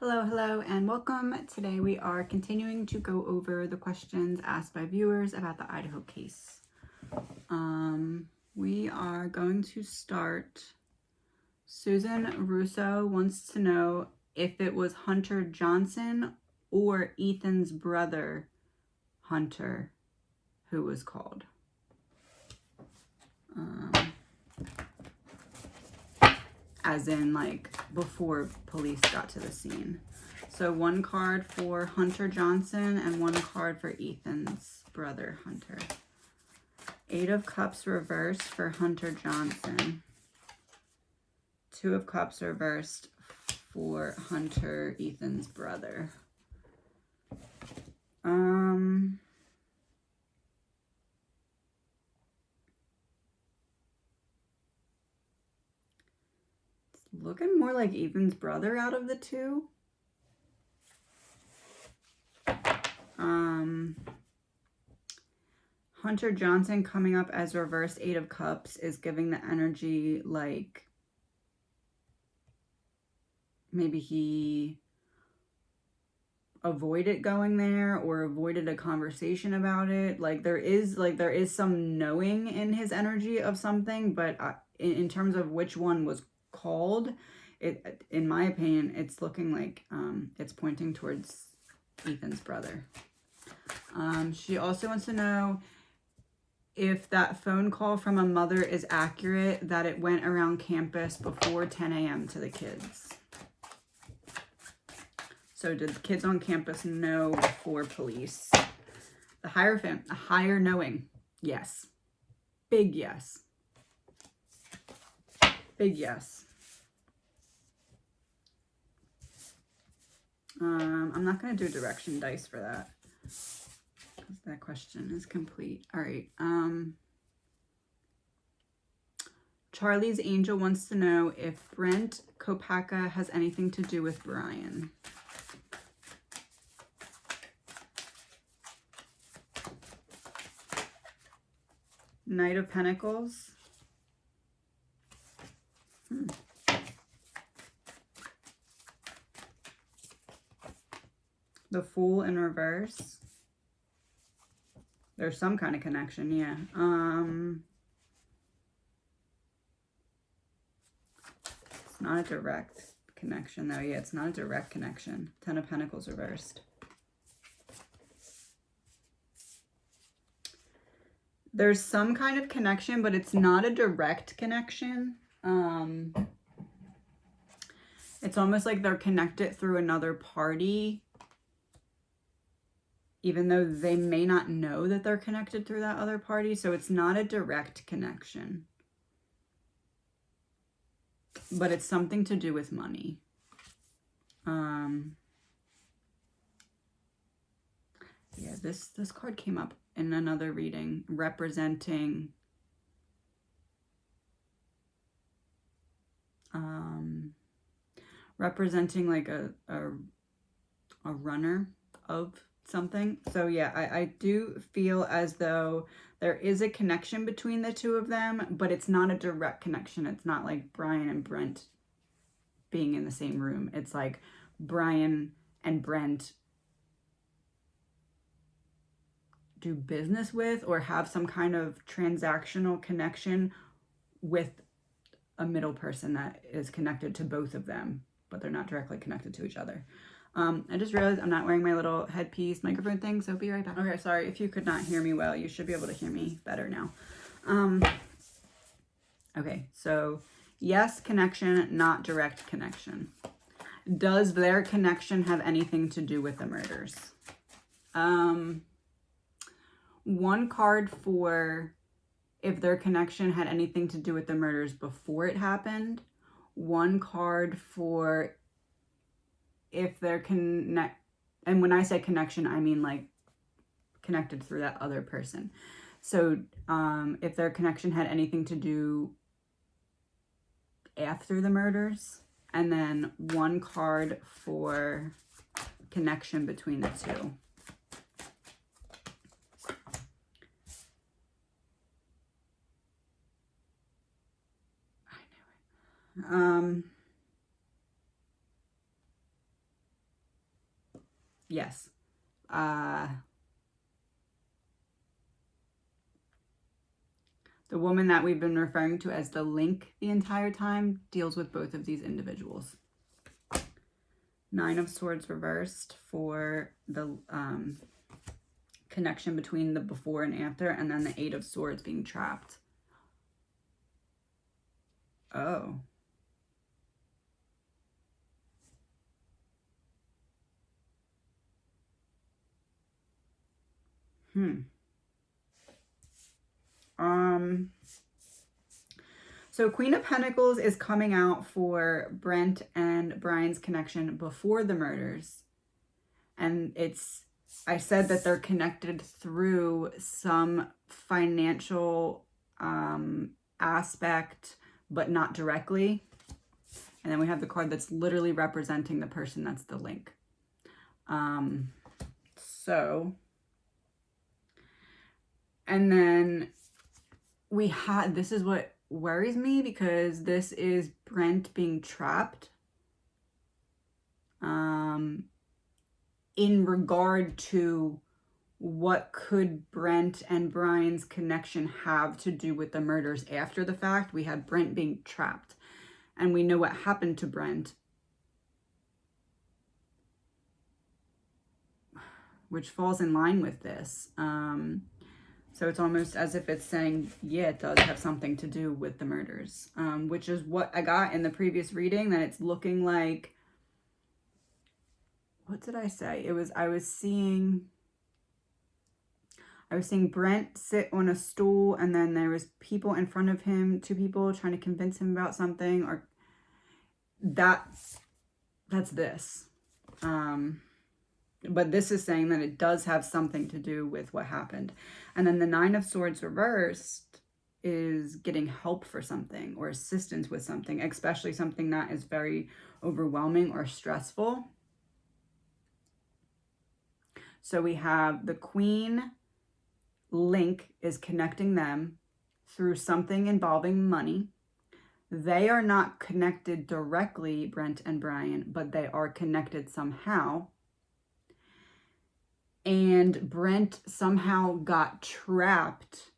Hello, hello, and welcome. Today we are continuing to go over the questions asked by viewers about the Idaho case. We are going to start. Susan Russo wants to know if it was Hunter Johnson or Ethan's brother, Hunter, who was called. As in, like, before police got to the scene. So one card for Hunter Johnson and one card for Ethan's brother, Hunter. 8 of Cups reversed for Hunter Johnson. 2 of Cups reversed for Hunter, Ethan's brother. Looking more like Ethan's brother out of the two. Hunter Johnson coming up as reverse 8 of Cups is giving the energy like maybe he avoided going there or avoided a conversation about it. Like there is some knowing in his energy of something, but in terms of which one was called, it, in my opinion, it's looking like it's pointing towards Ethan's brother. She also wants to know if that phone call from a mother is accurate, that it went around campus before 10 a.m. to the kids. So did the kids on campus know before police? The Hierophant, a higher knowing. Yes. Big yes. Big yes. I'm not going to do direction dice for that, because that question is complete. All right. Charlie's Angel wants to know if Brent Kopaka has anything to do with Brian. Knight of Pentacles. The Fool in reverse. There's some kind of connection, yeah. It's not a direct connection, though. Yeah, it's not a direct connection. 10 of Pentacles reversed. There's some kind of connection, but it's not a direct connection. It's almost like they're connected through another party, even though they may not know that they're connected through that other party. So it's not a direct connection, but it's something to do with money. Yeah, this card came up in another reading, representing like a runner of something. So yeah, I do feel as though there is a connection between the two of them, but it's not a direct connection. It's not like Brian and Brent being in the same room. It's like Brian and Brent do business with or have some kind of transactional connection with a middle person that is connected to both of them, but they're not directly connected to each other. I just realized I'm not wearing my little headpiece microphone thing, so be right back. Okay, sorry if you could not hear me well. You should be able to hear me better now. Okay, so yes, connection, not direct connection. Does their connection have anything to do with the murders? One card for if their connection had anything to do with the murders before it happened. One card for if they're and when I say connection, I mean like connected through that other person. So if their connection had anything to do after the murders, and then one card for connection between the two. I knew it. Yes. The woman that we've been referring to as the link the entire time deals with both of these individuals. 9 of Swords reversed for the connection between the before and after, and then the 8 of Swords being trapped. Oh. So Queen of Pentacles is coming out for Brent and Brian's connection before the murders. And I said that they're connected through some financial aspect, but not directly. And then we have the card that's literally representing the person that's the link. And then we had, this is what worries me, because this is Brent being trapped in regard to what could Brent and Brian's connection have to do with the murders after the fact. We had Brent being trapped, and we know what happened to Brent, which falls in line with this. So it's almost as if it's saying, yeah, it does have something to do with the murders, which is what I got in the previous reading, that it's looking like, what did I say? It was, I was seeing Brent sit on a stool, and then there was people in front of him, 2 people trying to convince him about something, or that's this. But this is saying that it does have something to do with what happened. And then the 9 of Swords reversed is getting help for something or assistance with something, especially something that is very overwhelming or stressful. So we have the Queen link is connecting them through something involving money. They are not connected directly, Brent and Brian, but they are connected somehow. And Brent somehow got trapped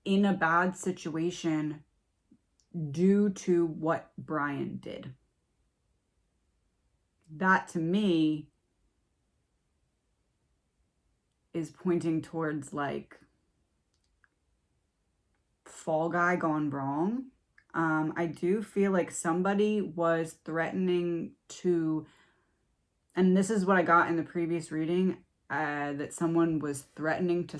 in a bad situation due to what Brian did. That, to me, is pointing towards, like, Fall Guy gone wrong. I do feel like somebody was threatening to, and this is what I got in the previous reading, that someone was threatening to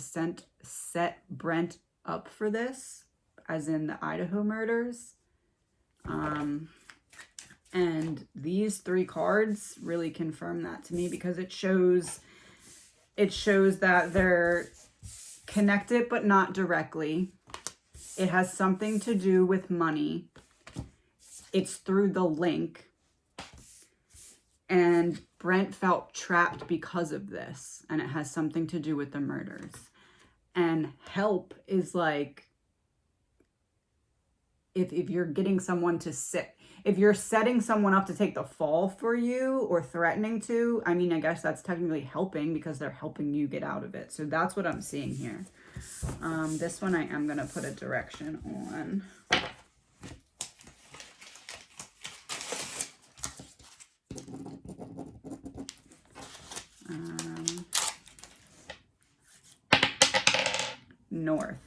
set Brent up for this, as in the Idaho murders. And these 3 cards really confirm that to me, because it shows that they're connected but not directly. It has something to do with money. It's through the link. And Brent felt trapped because of this, and it has something to do with the murders. And help is like, if you're getting someone to sit, if you're setting someone up to take the fall for you or threatening to, I mean, I guess that's technically helping, because they're helping you get out of it. So that's what I'm seeing here. This one I am going to put a direction on. North.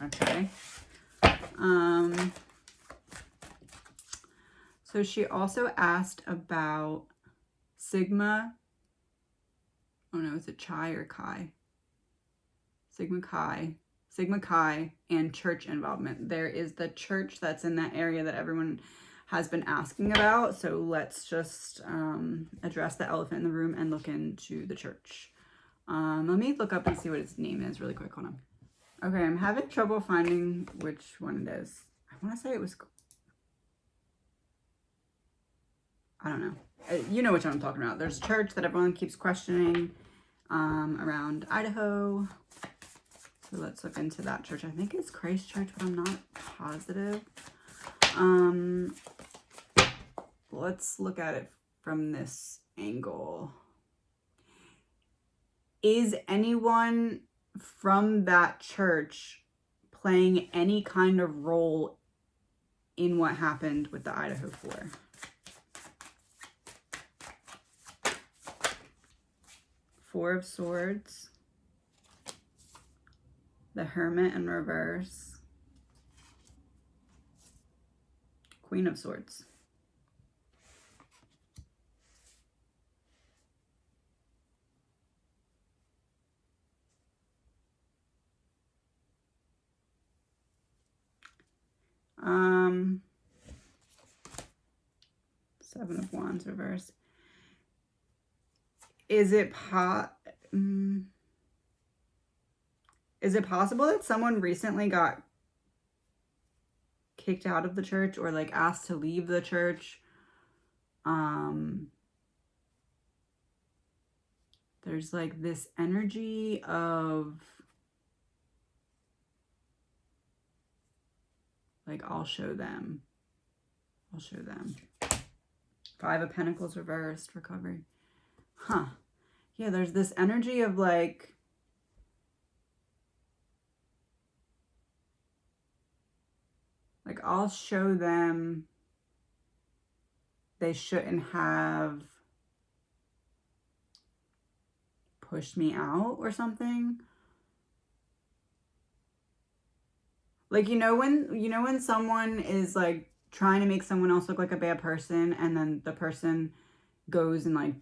Okay. So she also asked about Sigma. Oh no, is it Chi or Chi? Sigma Chi and church involvement. There is the church that's in that area that everyone has been asking about. So let's just address the elephant in the room and look into the church. Let me look up and see what its name is really quick. Hold on. Okay, I'm having trouble finding which one it is. I want to say it was, I don't know. You know which one I'm talking about. There's a church that everyone keeps questioning around Idaho. So let's look into that church. I think it's Christ Church, but I'm not positive. Let's look at it from this angle. Is anyone from that church playing any kind of role in what happened with the Idaho 4? Four of Swords, the Hermit in reverse, Queen of Swords. Seven of Wands reverse. Is it possible that someone recently got kicked out of the church or like asked to leave the church? There's like this energy of like, I'll show them. Five of Pentacles reversed, recovery. Huh. Yeah, there's this energy of like, I'll show them they shouldn't have pushed me out or something. Like, you know when someone is like trying to make someone else look like a bad person, and then the person goes and like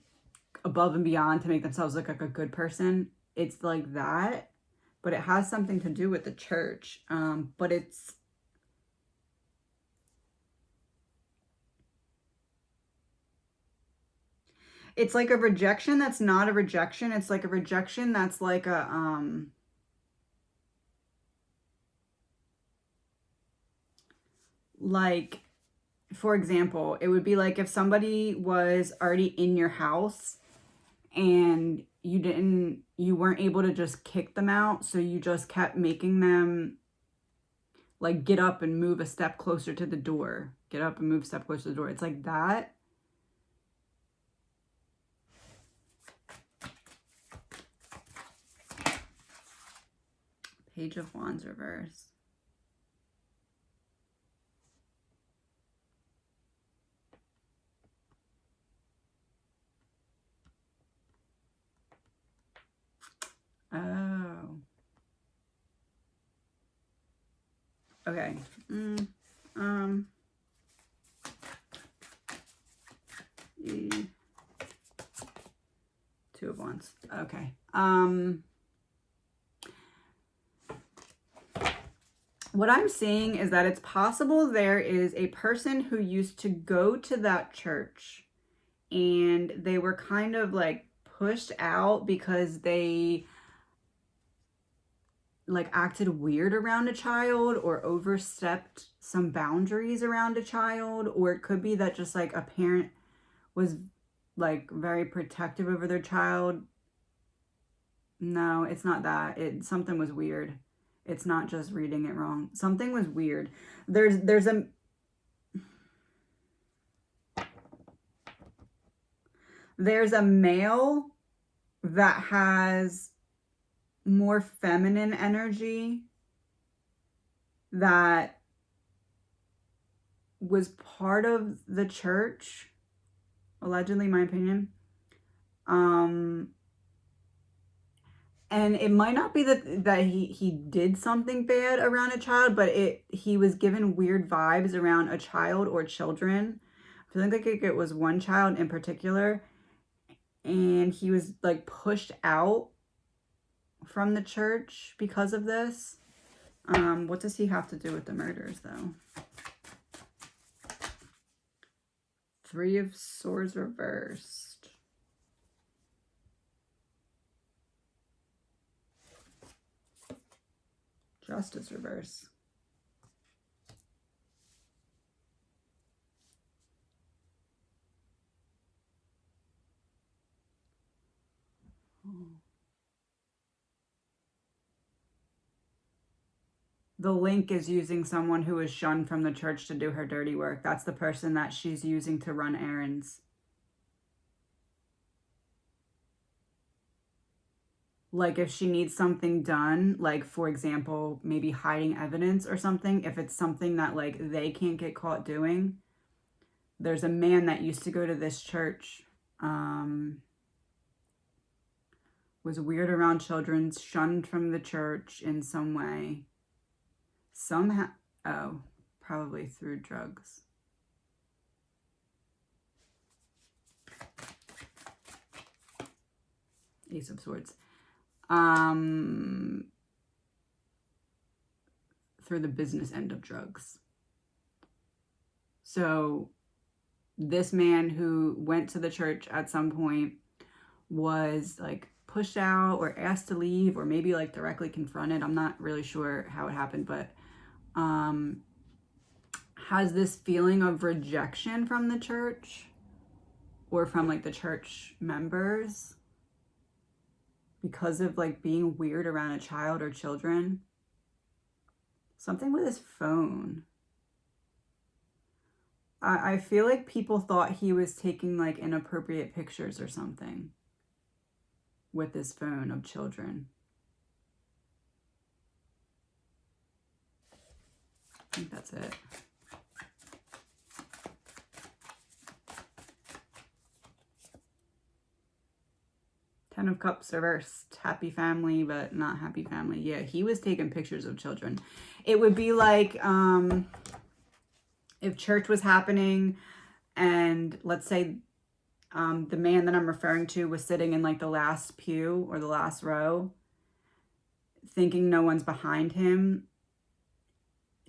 above and beyond to make themselves look like a good person? It's like that, but it has something to do with the church. But it's like a rejection that's not a rejection. It's like a rejection that's like a like, for example, it would be like if somebody was already in your house and you weren't able to just kick them out, so you just kept making them like get up and move a step closer to the door. Get up and move a step closer to the door. It's like that. Page of Wands reverse. Oh. Okay. Two of Wands. Okay. What I'm seeing is that it's possible there is a person who used to go to that church and they were kind of like pushed out because they like acted weird around a child or overstepped some boundaries around a child. Or it could be that just like a parent was like very protective over their child. No, it's not that. Something was weird. It's not just reading it wrong. Something was weird. There's a male that has more feminine energy that was part of the church, allegedly, my opinion. And it might not be that he did something bad around a child, but he was given weird vibes around a child or children. I feel like it was one child in particular, and he was like pushed out from the church because of this. What does he have to do with the murders, though? Three of Swords reversed. Justice reverse. The link is using someone who is shunned from the church to do her dirty work. That's the person that she's using to run errands. Like if she needs something done, like for example, maybe hiding evidence or something, if it's something that like they can't get caught doing. There's a man that used to go to this church, was weird around children, shunned from the church in some way. Somehow, oh, probably through drugs. Ace of Swords. Through the business end of drugs. So this man who went to the church at some point was like pushed out or asked to leave, or maybe like directly confronted. I'm not really sure how it happened, but has this feeling of rejection from the church or from like the church members because of like being weird around a child or children. Something with his phone. I feel like people thought he was taking like inappropriate pictures or something with his phone of children. I think that's it. Ten of Cups reversed. Happy family, but not happy family. Yeah, he was taking pictures of children. It would be like if church was happening and let's say the man that I'm referring to was sitting in like the last pew or the last row, thinking no one's behind him,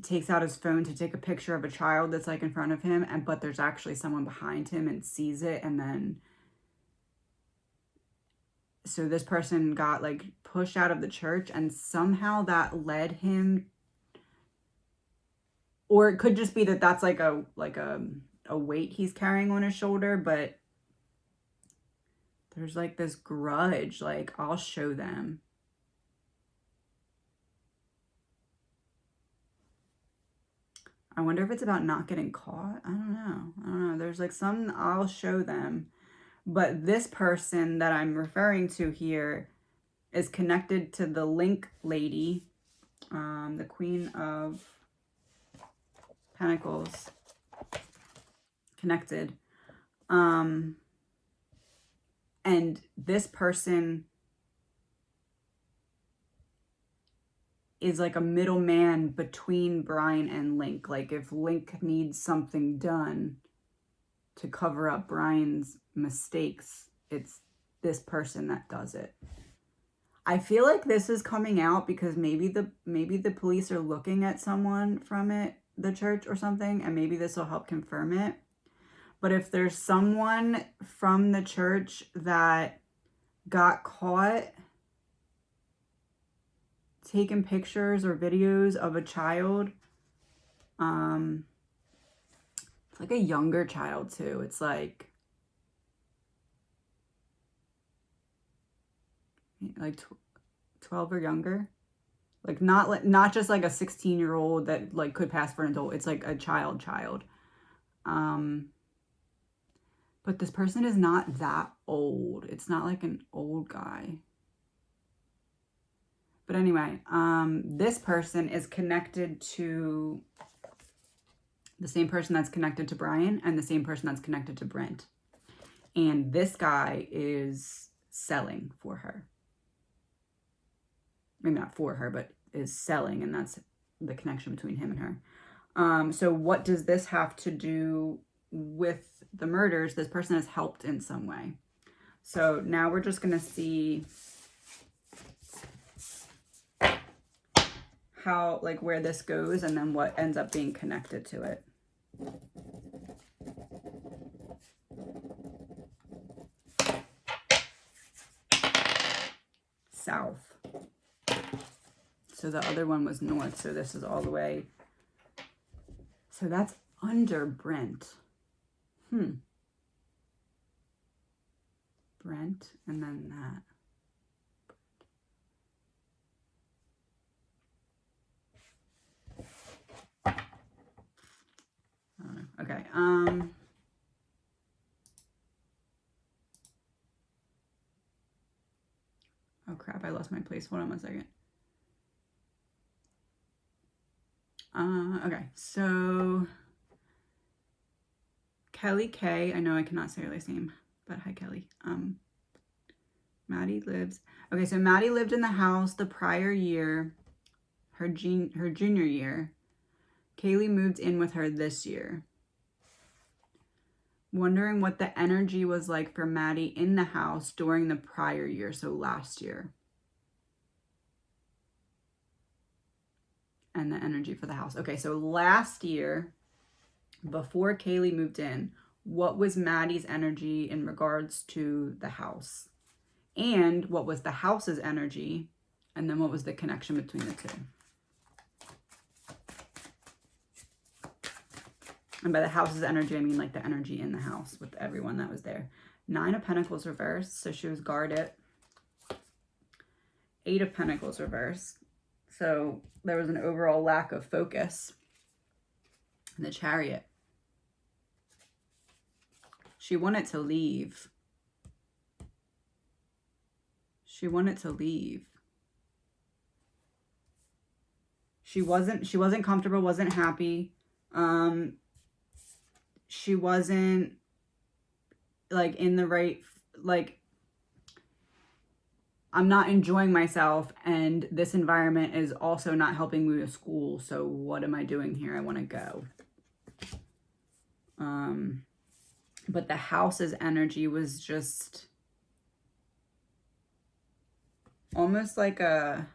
takes out his phone to take a picture of a child that's like in front of him, but there's actually someone behind him and sees it, and then so this person got like pushed out of the church, and somehow that led him, or it could just be that that's like a weight he's carrying on his shoulder, but there's like this grudge, like I'll show them. I wonder if it's about not getting caught. I don't know. There's like some I'll show them. But this person that I'm referring to here is connected to the Link lady, the Queen of Pentacles, connected. And this person is like a middleman between Brian and Link. Like if Link needs something done to cover up Brian's mistakes, it's this person that does it. I feel like this is coming out because maybe the police are looking at someone from the church or something, and maybe this will help confirm it. But if there's someone from the church that got caught taking pictures or videos of a child, it's like a younger child too. It's like 12 or younger. Like not just like a 16-year-old that like could pass for an adult. It's like a child. But this person is not that old. It's not like an old guy. But anyway, this person is connected to the same person that's connected to Brian and the same person that's connected to Brent. And this guy is selling for her. Maybe not for her, but is selling, and that's the connection between him and her. So what does this have to do with the murders? This person has helped in some way. So now we're just going to see how, like, where this goes and then what ends up being connected to it. South. So the other one was north, so this is all the way. So that's under Brent. Brent, and then that. I don't know. Okay. Okay. crap, I lost my place. Hold on 1 second. Okay, so Kelly K, I know I cannot say her last name, but hi Kelly. Maddie lives, okay, so Maddie lived in the house the prior year, her junior year. Kaylee moved in with her this year. Wondering what the energy was like for Maddie in the house during the prior year, so last year. And the energy for the house. Okay, so last year, before Kaylee moved in, what was Maddie's energy in regards to the house? And what was the house's energy? And then what was the connection between the two? And by the house's energy, I mean like the energy in the house with everyone that was there. 9 of Pentacles reversed, so she was guarded. 8 of Pentacles reversed. So there was an overall lack of focus. And the Chariot. She wanted to leave. She wanted to leave. She wasn't comfortable, wasn't happy. She wasn't like in the right, like, I'm not enjoying myself, and this environment is also not helping me with school, so what am I doing here? I want to go. But the house's energy was just almost like a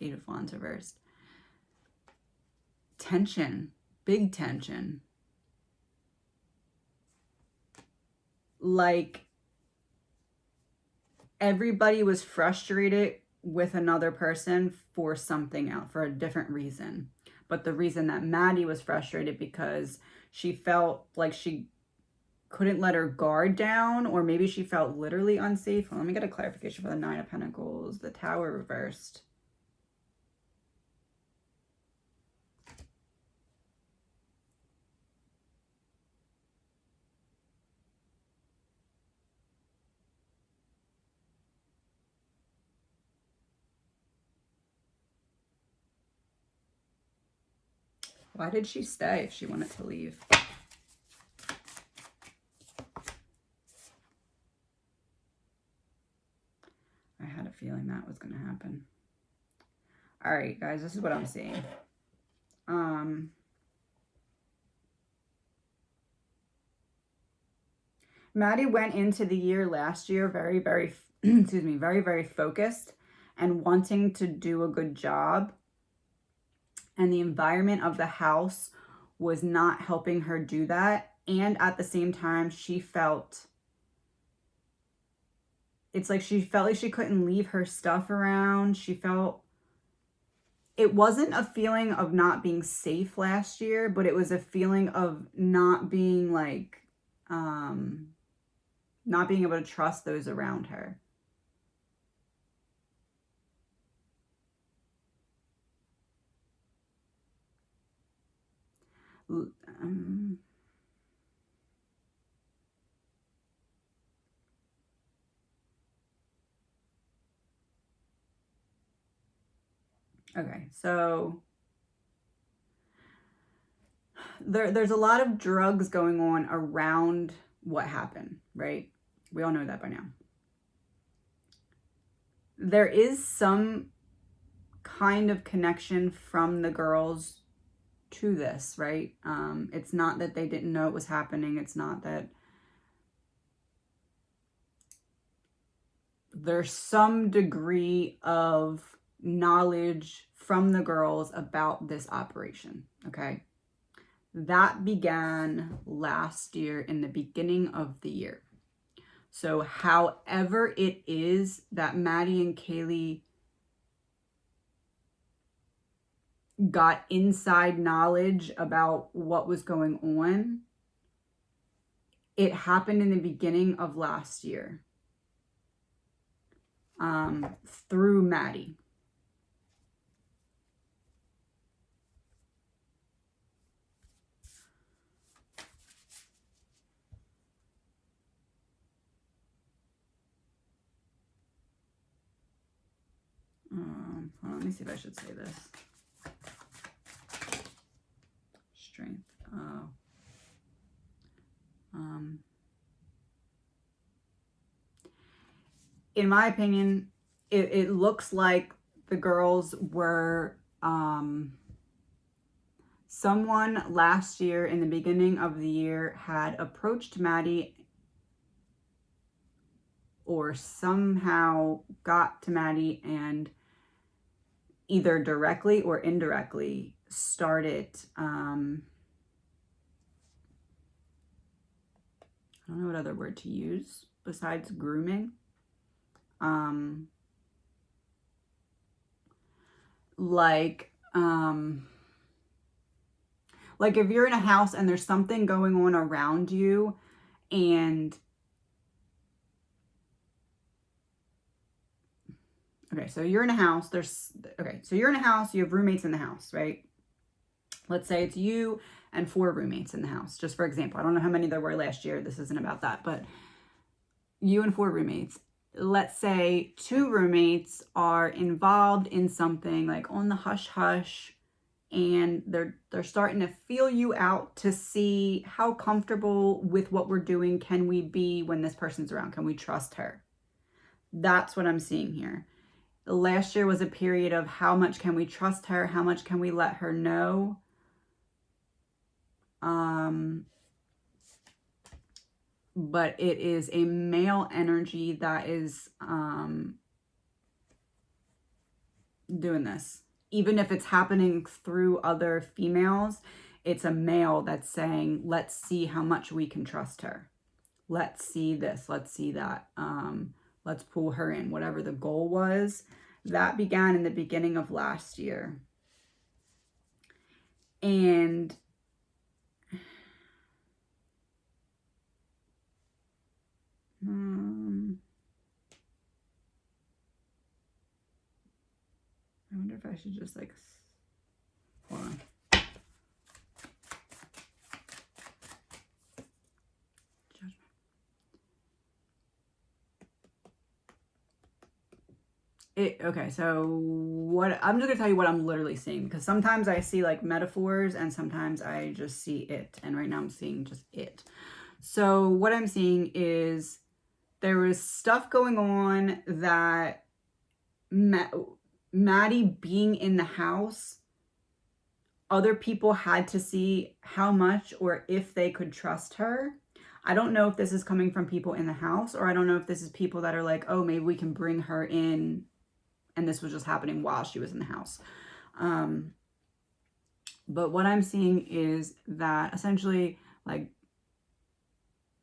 8 of Wands reversed. Tension, big tension. Like everybody was frustrated with another person for something else, for a different reason. But the reason that Maddie was frustrated because she felt like she couldn't let her guard down, or maybe she felt literally unsafe. Well, let me get a clarification for the 9 of Pentacles, the Tower reversed. Why did she stay if she wanted to leave? I had a feeling that was going to happen. All right, guys, this is what I'm seeing. Maddie went into the year last year very, very, excuse me, very, very focused and wanting to do a good job. And the environment of the house was not helping her do that. And at the same time, she felt, it's like she felt like she couldn't leave her stuff around. She felt, it wasn't a feeling of not being safe last year, but it was a feeling of not being like, not being able to trust those around her. Okay, so there's a lot of drugs going on around what happened, right? We all know that by now. There is some kind of connection from the girls to this, right? It's not that they didn't know it was happening. It's not that there's some degree of knowledge from the girls about this operation, okay? That began last year in the beginning of the year. So however it is that Maddie and Kaylee got inside knowledge about what was going on, it happened in the beginning of last year through Maddie. Hold on, let me see if I should say this. Strength. Oh. In my opinion, it looks like the girls were, someone last year in the beginning of the year had approached Maddie or somehow got to Maddie and either directly or indirectly started, I don't know what other word to use besides grooming. Like if you're in a house and there's something going on around you and so you're in a house, you have roommates in the house, right? Let's say it's you and 4 roommates in the house, just for example. I don't know how many there were last year. This isn't about that, but you and 4 roommates. Let's say 2 roommates are involved in something like on the hush hush, and they're starting to feel you out to see how comfortable with what we're doing can we be when this person's around. Can we trust her? That's what I'm seeing here. Last year was a period of how much can we trust her? How much can we let her know? But it is a male energy that is doing this. Even if it's happening through other females, it's a male that's saying, let's see how much we can trust her. Let's see this, let's see that. Let's pull her in, whatever the goal was. That began in the beginning of last year. And I wonder if I should just like, hold on. Okay, so what I'm just gonna tell you what I'm literally seeing, because sometimes I see like metaphors and sometimes I just see it, and right now I'm seeing just it. So what I'm seeing is there was stuff going on that Maddie being in the house, other people had to see how much or if they could trust her. I don't know if this is coming from people in the house, or I don't know if this is people that are like, oh, maybe we can bring her in, and this was just happening while she was in the house. But what I'm seeing is that essentially, like,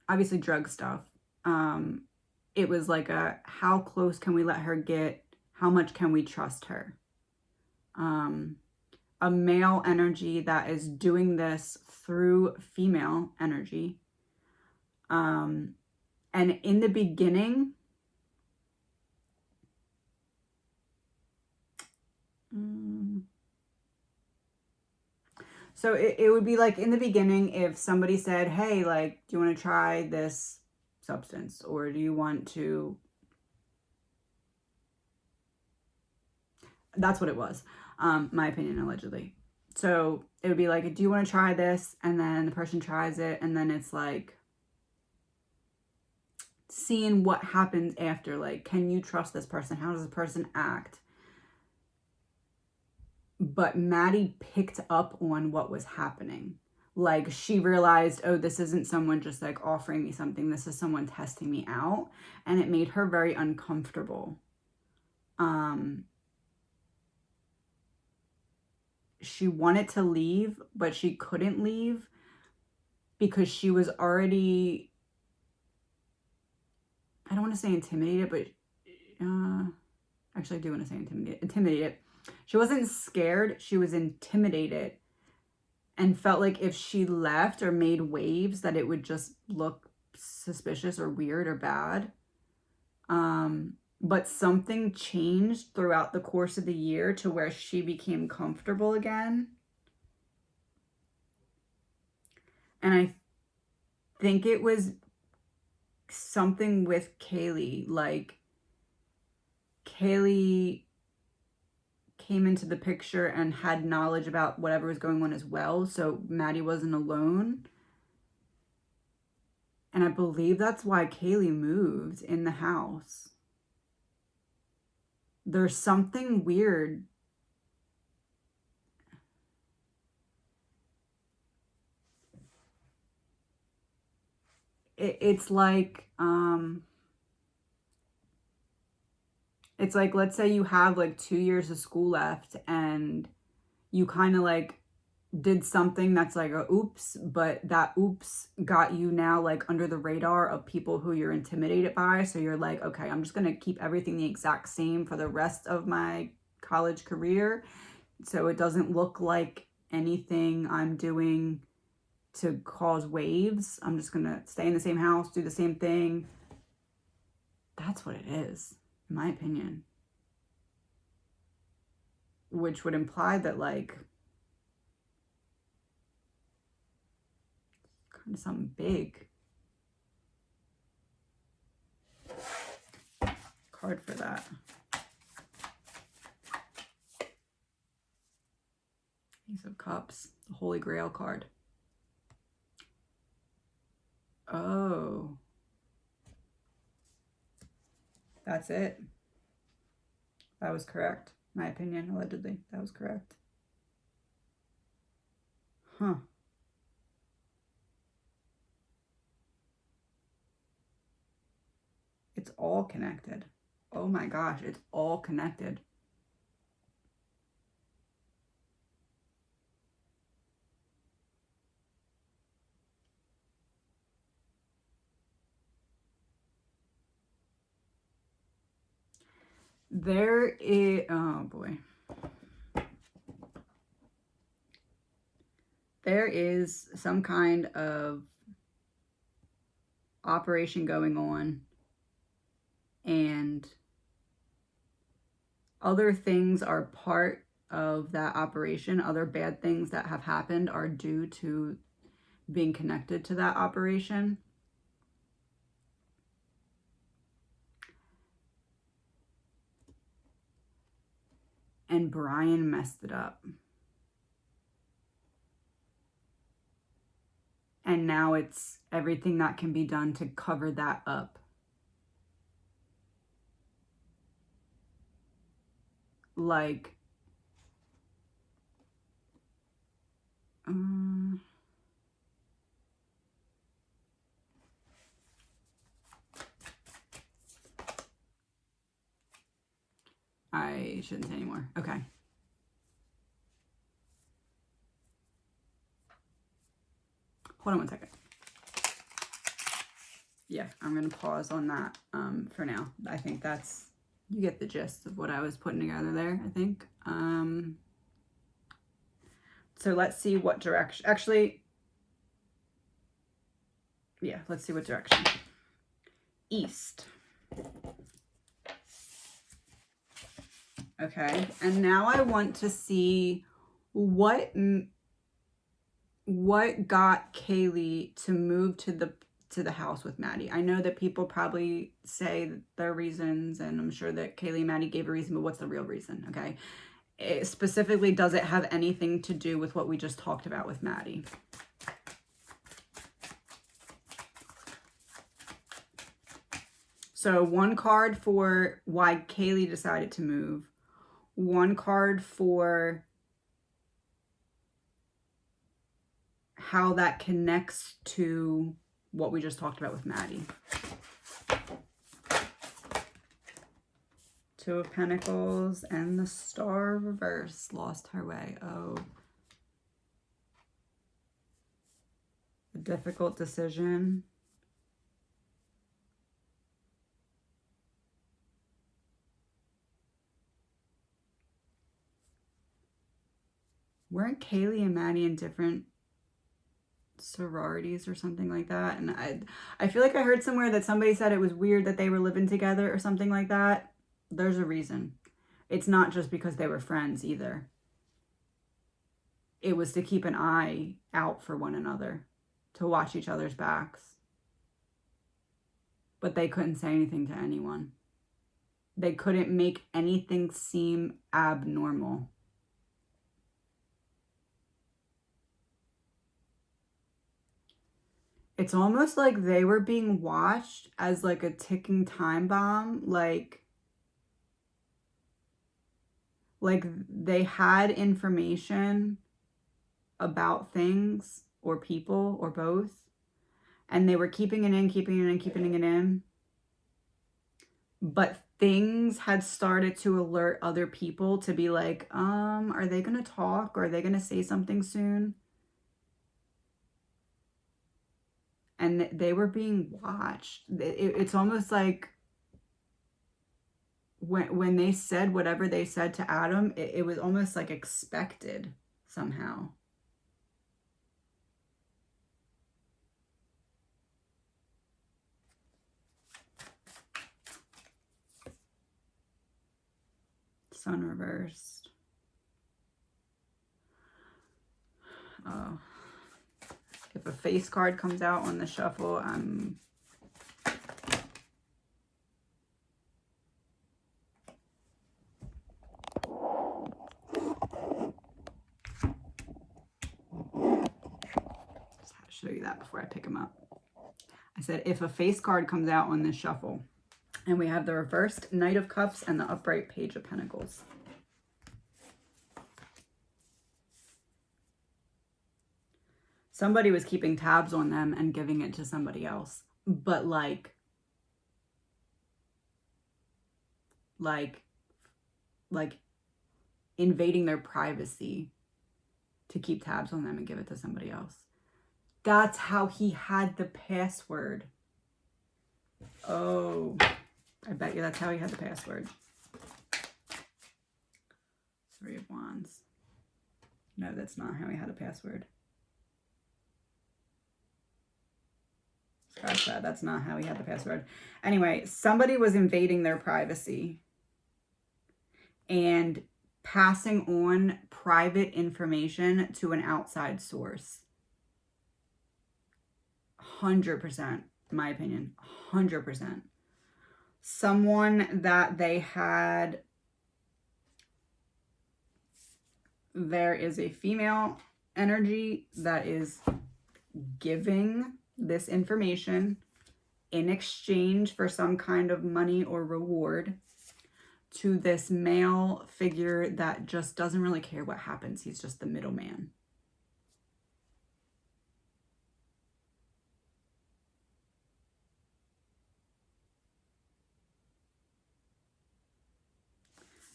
obviously drug stuff. It was like a, how close can we let her get? How much can we trust her? A male energy that is doing this through female energy. And in the beginning, so it would be like in the beginning, if somebody said, hey, like, do you want to try this substance? Or do you want to... That's what it was. My opinion, allegedly. So it would be like, do you want to try this? And then the person tries it. And then it's like seeing what happens after. Like, can you trust this person? How does this person act? But Maddie picked up on what was happening. Like, she realized, oh, this isn't someone just like offering me something. This is someone testing me out. And it made her very uncomfortable. She wanted to leave, but she couldn't leave because she was already, I don't want to say intimidated, but actually I do want to say intimidated. She wasn't scared, she was intimidated, and felt like if she left or made waves that it would just look suspicious or weird or bad. But something changed throughout the course of the year to where she became comfortable again. And I think it was something with Kaylee. Like, Kaylee came into the picture and had knowledge about whatever was going on as well. So Maddie wasn't alone. And I believe that's why Kaylee moved in the house. There's something weird. It's like, let's say you have like 2 years of school left and you kind of like did something that's like a oops, but that oops got you now like under the radar of people who you're intimidated by. So you're like, okay, I'm just going to keep everything the exact same for the rest of my college career. So it doesn't look like anything I'm doing to cause waves. I'm just going to stay in the same house, do the same thing. That's what it is, in my opinion. Which would imply that like kind of something big. Card for that. Ace of Cups, the Holy Grail card. Oh. That's it. That was correct. My opinion, allegedly. That was correct. Huh. It's all connected. Oh my gosh, it's all connected. There is, oh boy. There is some kind of operation going on, and other things are part of that operation. Other bad things that have happened are due to being connected to that operation. And Brian messed it up. And now it's everything that can be done to cover that up. Like, I shouldn't say anymore. Okay. Hold on one second. Yeah, I'm going to pause on that for now. I think that's, you get the gist of what I was putting together there, I think. So let's see what direction. Actually, yeah, let's see what direction. East. Okay, and now I want to see what got Kaylee to move to the house with Maddie. I know that people probably say their reasons, and I'm sure that Kaylee and Maddie gave a reason, but what's the real reason? Okay, specifically, does it have anything to do with what we just talked about with Maddie? So one card for why Kaylee decided to move. One card for how that connects to what we just talked about with Maddie. Two of Pentacles and the Star reverse. Lost her way. Oh. A difficult decision. Weren't Kaylee and Maddie in different sororities or something like that? And I feel like I heard somewhere that somebody said it was weird that they were living together or something like that. There's a reason. It's not just because they were friends either. It was to keep an eye out for one another, to watch each other's backs. But they couldn't say anything to anyone. They couldn't make anything seem abnormal. It's almost like they were being watched as like a ticking time bomb. Like they had information about things or people or both, and they were keeping it in, keeping it in. But things had started to alert other people to be like, are they going to talk, or are they going to say something soon? And they were being watched. It's almost like when they said whatever they said to Adam, it was almost like expected somehow. Sun reversed. Oh. If a face card comes out on the shuffle, I'm... I'll show you that before I pick them up. I said, if a face card comes out on this shuffle, and we have the reversed Knight of Cups and the upright Page of Pentacles. Somebody was keeping tabs on them and giving it to somebody else. But like invading their privacy to keep tabs on them and give it to somebody else. That's how he had the password. Oh, I bet you that's how he had the password. Three of Wands. No, that's not how he had a password. Scratch that. That's not how he had the password. Anyway, somebody was invading their privacy and passing on private information to an outside source. 100%, in my opinion. 100%. Someone that they had... There is a female energy that is giving this information in exchange for some kind of money or reward to this male figure that just doesn't really care what happens. He's just the middleman.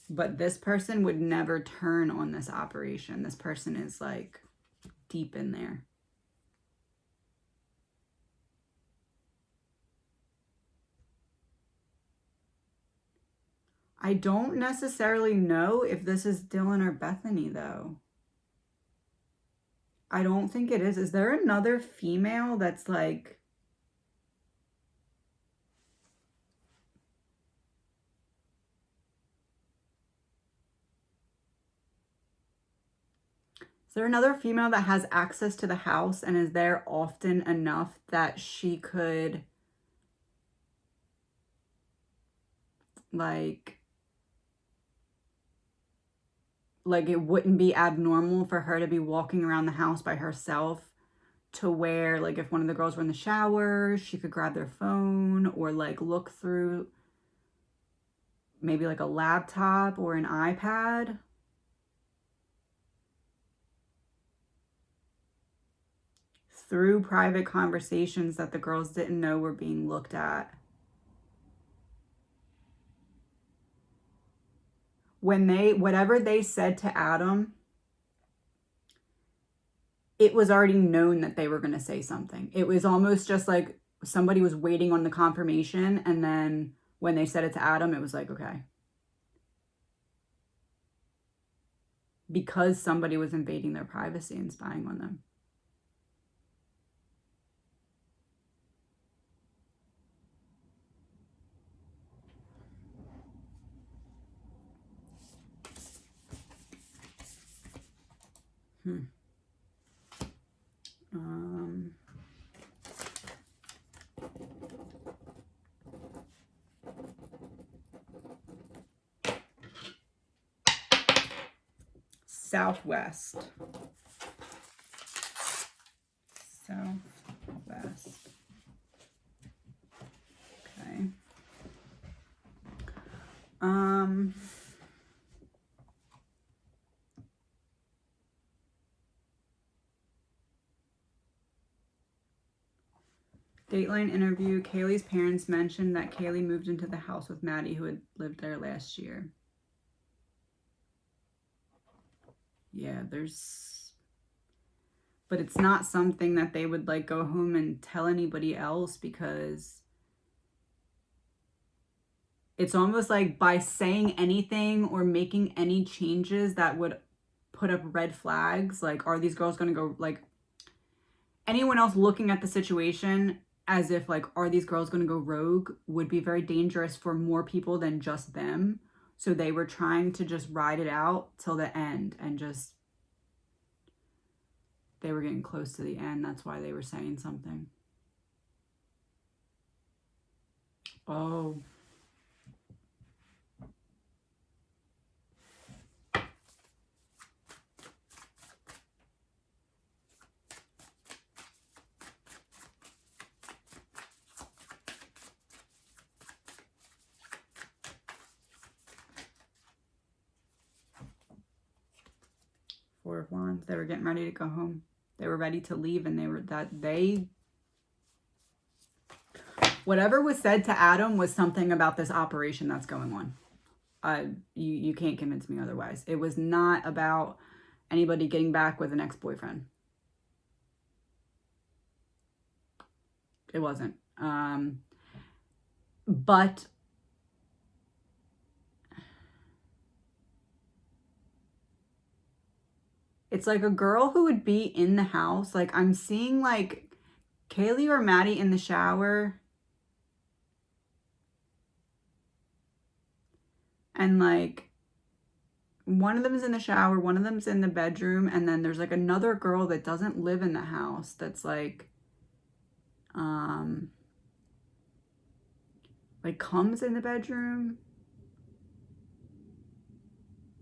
But this person would never turn on this operation. This person is like deep in there. I don't necessarily know if this is Dylan or Bethany, though. I don't think it is. Is there another female that's like... Is there another female that has access to the house and is there often enough that she could, like it wouldn't be abnormal for her to be walking around the house by herself, to where, like, if one of the girls were in the shower, she could grab their phone or, like, look through maybe, like, a laptop or an iPad. Through private conversations that the girls didn't know were being looked at. When whatever they said to Adam, it was already known that they were going to say something. It was almost just like somebody was waiting on the confirmation, and then when they said it to Adam, it was like, okay. Because somebody was invading their privacy and spying on them. Southwest. Southwest. Okay. Dateline interview. Kaylee's parents mentioned that Kaylee moved into the house with Maddie, who had lived there last year. Yeah, but it's not something that they would like go home and tell anybody else, because it's almost like by saying anything or making any changes that would put up red flags, like, are these girls going to go, like, anyone else looking at the situation as if, like, are these girls going to go rogue, would be very dangerous for more people than just them. So they were trying to just ride it out till the end, and just, they were getting close to the end. That's why they were saying something. Oh. Four of Wands. They were getting ready to go home. They were ready to leave, and whatever was said to Adam was something about this operation that's going on. You can't convince me otherwise. It was not about anybody getting back with an ex-boyfriend. It wasn't. But it's like a girl who would be in the house. Like, I'm seeing like Kaylee or Maddie in the shower. And like, one of them is in the shower, one of them's in the bedroom, and then there's like another girl that doesn't live in the house that's like comes in the bedroom.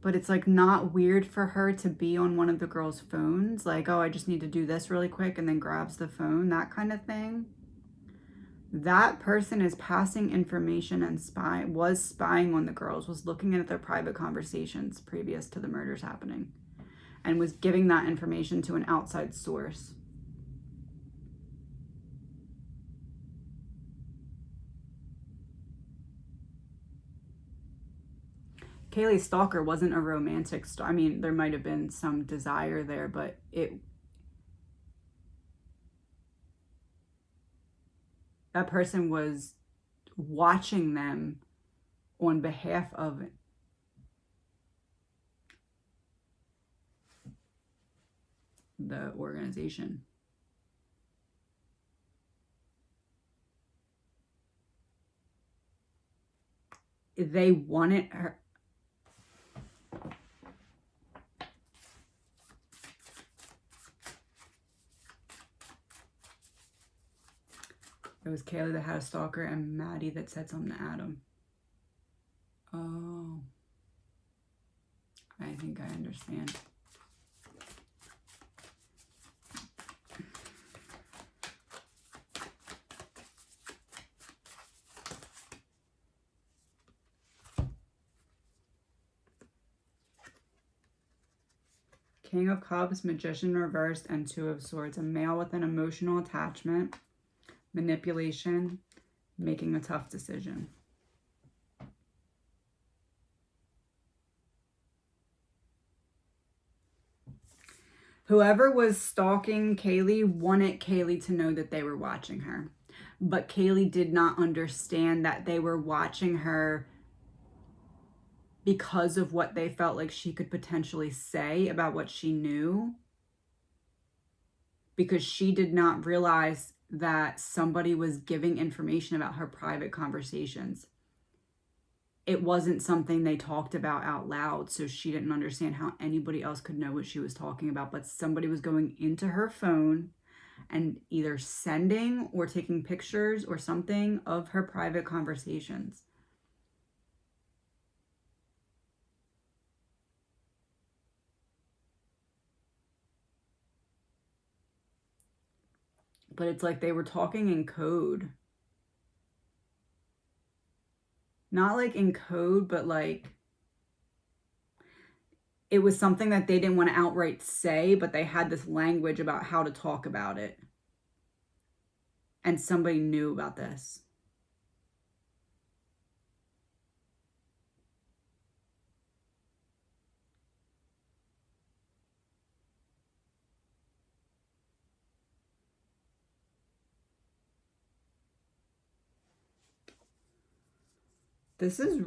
But it's like not weird for her to be on one of the girls' phones. Like, oh, I just need to do this really quick, and then grabs the phone, that kind of thing. That person is passing information and was spying on the girls, was looking at their private conversations previous to the murders happening, and was giving that information to an outside source. Kaylee's stalker wasn't a romantic I mean, there might have been some desire there, but that person was watching them on behalf of the organization. They wanted her. It was Kaylee that had a stalker, and Maddie that said something to Adam. Oh. I think I understand. King of Cups, Magician reversed, and Two of Swords. A male with an emotional attachment, manipulation, making a tough decision. Whoever was stalking Kaylee wanted Kaylee to know that they were watching her. But Kaylee did not understand that they were watching her because of what they felt like she could potentially say about what she knew. Because she did not realize that somebody was giving information about her private conversations. It wasn't something they talked about out loud, so she didn't understand how anybody else could know what she was talking about. But somebody was going into her phone and either sending or taking pictures or something of her private conversations. But it's like they were talking in code. Not like in code, but like it was something that they didn't want to outright say, but they had this language about how to talk about it. And somebody knew about this. This is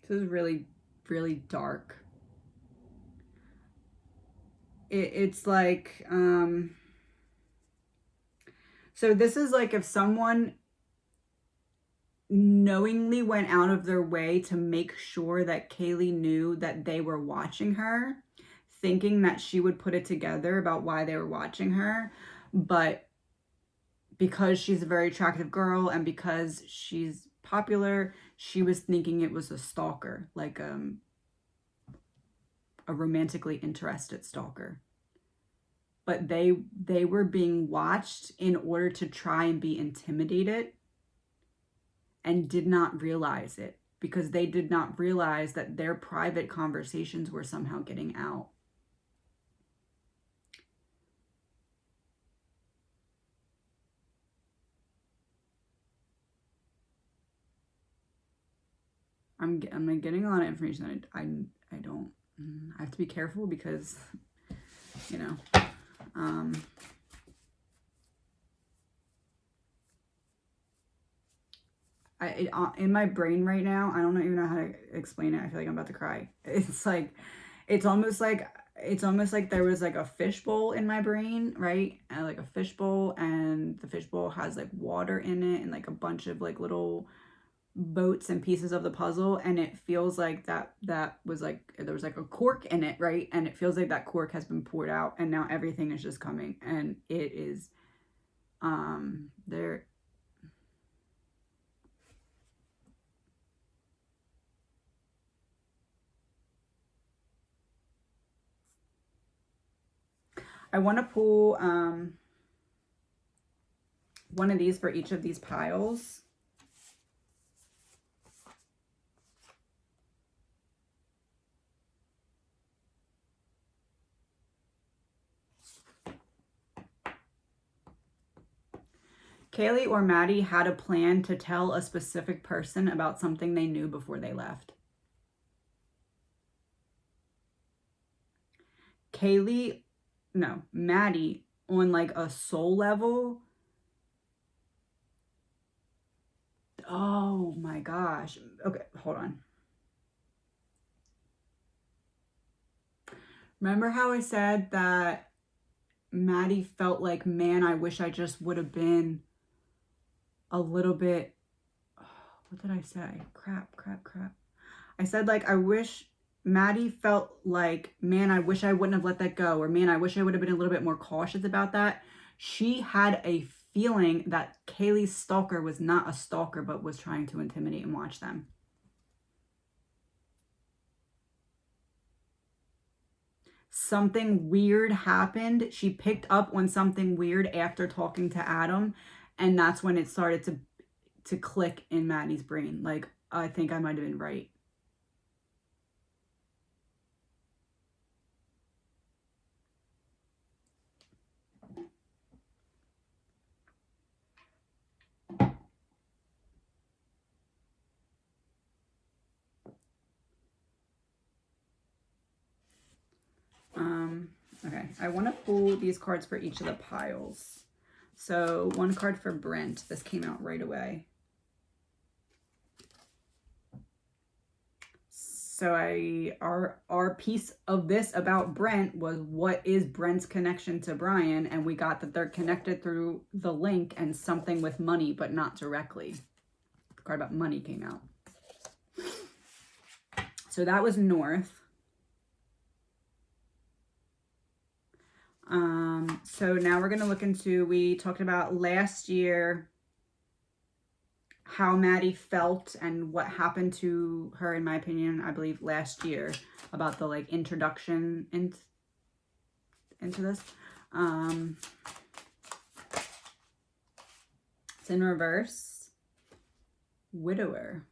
really, really dark. It's like so this is like if someone knowingly went out of their way to make sure that Kaylee knew that they were watching her, thinking that she would put it together about why they were watching her, but because she's a very attractive girl and because she's popular, she was thinking it was a stalker, like a romantically interested stalker. But they were being watched in order to try and be intimidated and did not realize it because they did not realize that their private conversations were somehow getting out. I'm like getting a lot of information that I don't. I have to be careful because, you know, in my brain right now, I don't even know how to explain it. I feel like I'm about to cry. It's like, it's almost like there was like a fishbowl in my brain, right? And like a fishbowl, and the fishbowl has like water in it and like a bunch of like little boats and pieces of the puzzle, and it feels like that was like there was like a cork in it, right? And it feels like that cork has been poured out and now everything is just coming, and it is there. I want to pull one of these for each of these piles. Kaylee or Maddie had a plan to tell a specific person about something they knew before they left. Maddie, on like a soul level. Oh my gosh. Okay, hold on. Remember how I said that Maddie felt like, man, I wish I just would have been a little bit, what did I say? Crap. I said like, I wish Maddie felt like, man, I wish I wouldn't have let that go. Or man, I wish I would have been a little bit more cautious about that. She had a feeling that Kaylee's stalker was not a stalker, but was trying to intimidate and watch them. Something weird happened. She picked up on something weird after talking to Adam, and that's when it started to click in Maddie's brain. Like, I think I might have been right. Okay, I want to pull these cards for each of the piles. So one card for Brent. This came out right away. So our piece of this about Brent was, what is Brent's connection to Brian? And we got that they're connected through the link and something with money, but not directly. The card about money came out. So that was North. So now we're going to look into, we talked about last year, how Maddie felt and what happened to her, in my opinion, I believe last year, about the like introduction into this. It's in reverse. Widower.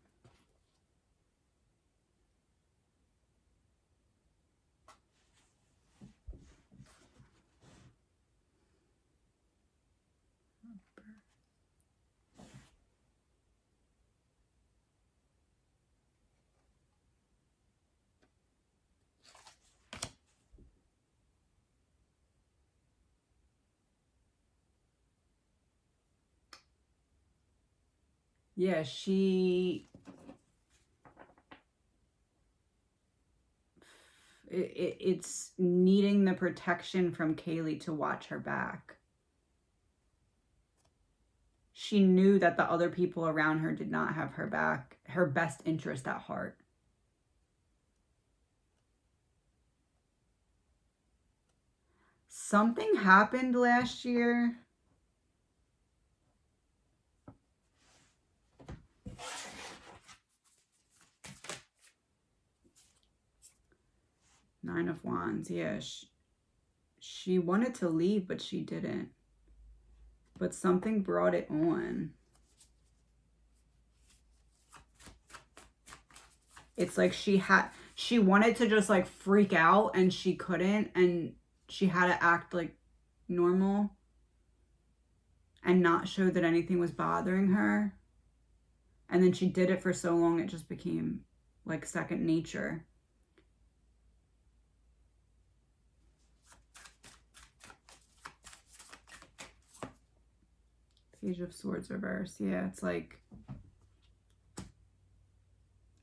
Yeah, it's needing the protection from Kaylee to watch her back. She knew that the other people around her did not have her back, her best interest at heart. Something happened last year. Nine of Wands. Yeah, she wanted to leave, but she didn't. But something brought it on. It's like she wanted to just like freak out and she couldn't, and she had to act like normal and not show that anything was bothering her. And then she did it for so long, it just became like second nature. Page of Swords reverse. Yeah, it's like,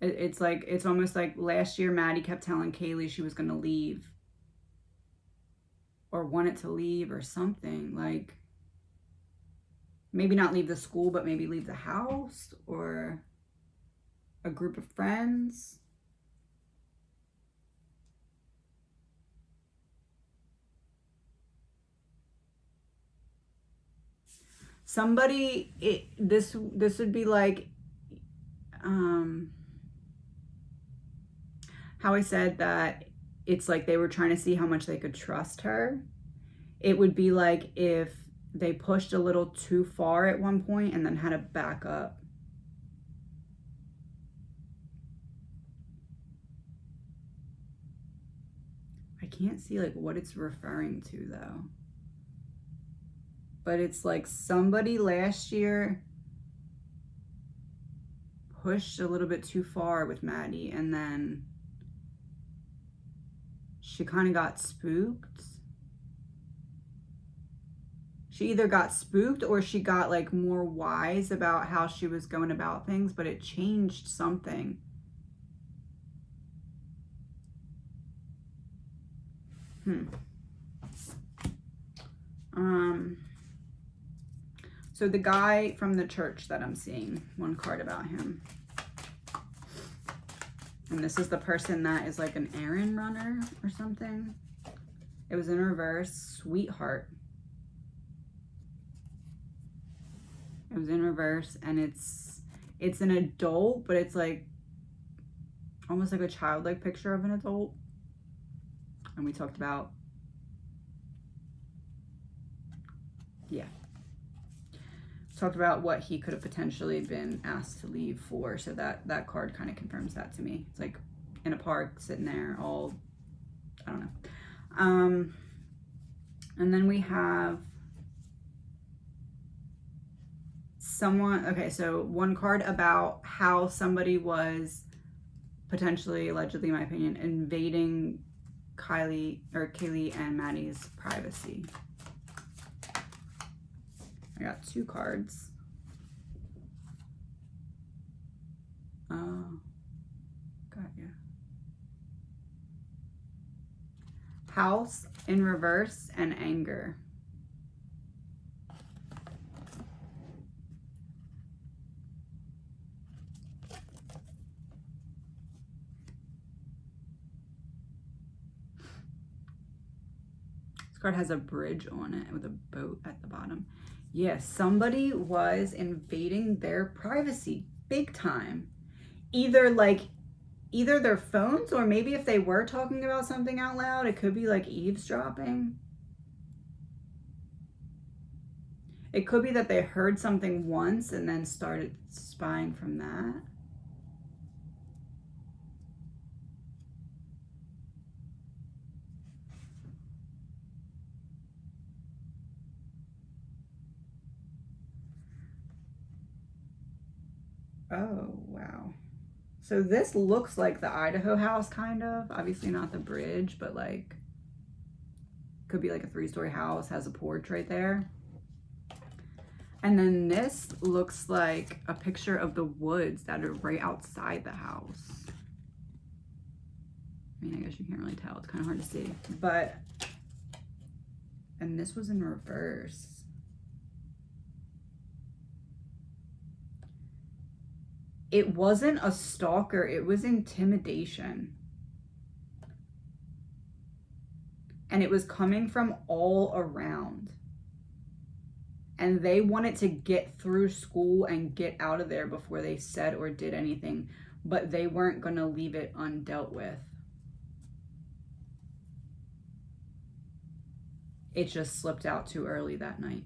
it's almost like last year Maddie kept telling Kaylee she was going to leave. Or wanted to leave or something. Like, maybe not leave the school, but maybe leave the house or a group of friends. Somebody, this would be like, how I said that it's like they were trying to see how much they could trust her. It would be like if they pushed a little too far at one point and then had to back up. I can't see like what it's referring to though. But it's like somebody last year pushed a little bit too far with Maddie, and then she kind of got spooked. She either got spooked or she got like more wise about how she was going about things, but it changed something. So the guy from the church that I'm seeing, one card about him. And this is the person that is like an errand runner or something. It was in reverse. Sweetheart. It was in reverse, and it's an adult, but it's like almost like a childlike picture of an adult. And we talked about, yeah. Talked about what he could have potentially been asked to leave for. So that card kind of confirms that to me. It's like in a park, sitting there, all, I don't know. And then we have someone, okay, so one card about how somebody was potentially, allegedly, in my opinion, invading Kaylee and Maddie's privacy. I got two cards. Oh, got ya. House in reverse and anger. This card has a bridge on it with a boat at the bottom. Yes, somebody was invading their privacy big time. Either their phones, or maybe if they were talking about something out loud, it could be like eavesdropping. It could be that they heard something once and then started spying from that. Oh, wow. So this looks like the Idaho house, kind of. Obviously not the bridge, but like, could be like a 3-story house, has a porch right there. And then this looks like a picture of the woods that are right outside the house. I mean, I guess you can't really tell. It's kind of hard to see. But, and this was in reverse. It wasn't a stalker, it was intimidation. And it was coming from all around. And they wanted to get through school and get out of there before they said or did anything, but they weren't going to leave it undealt with. It just slipped out too early that night.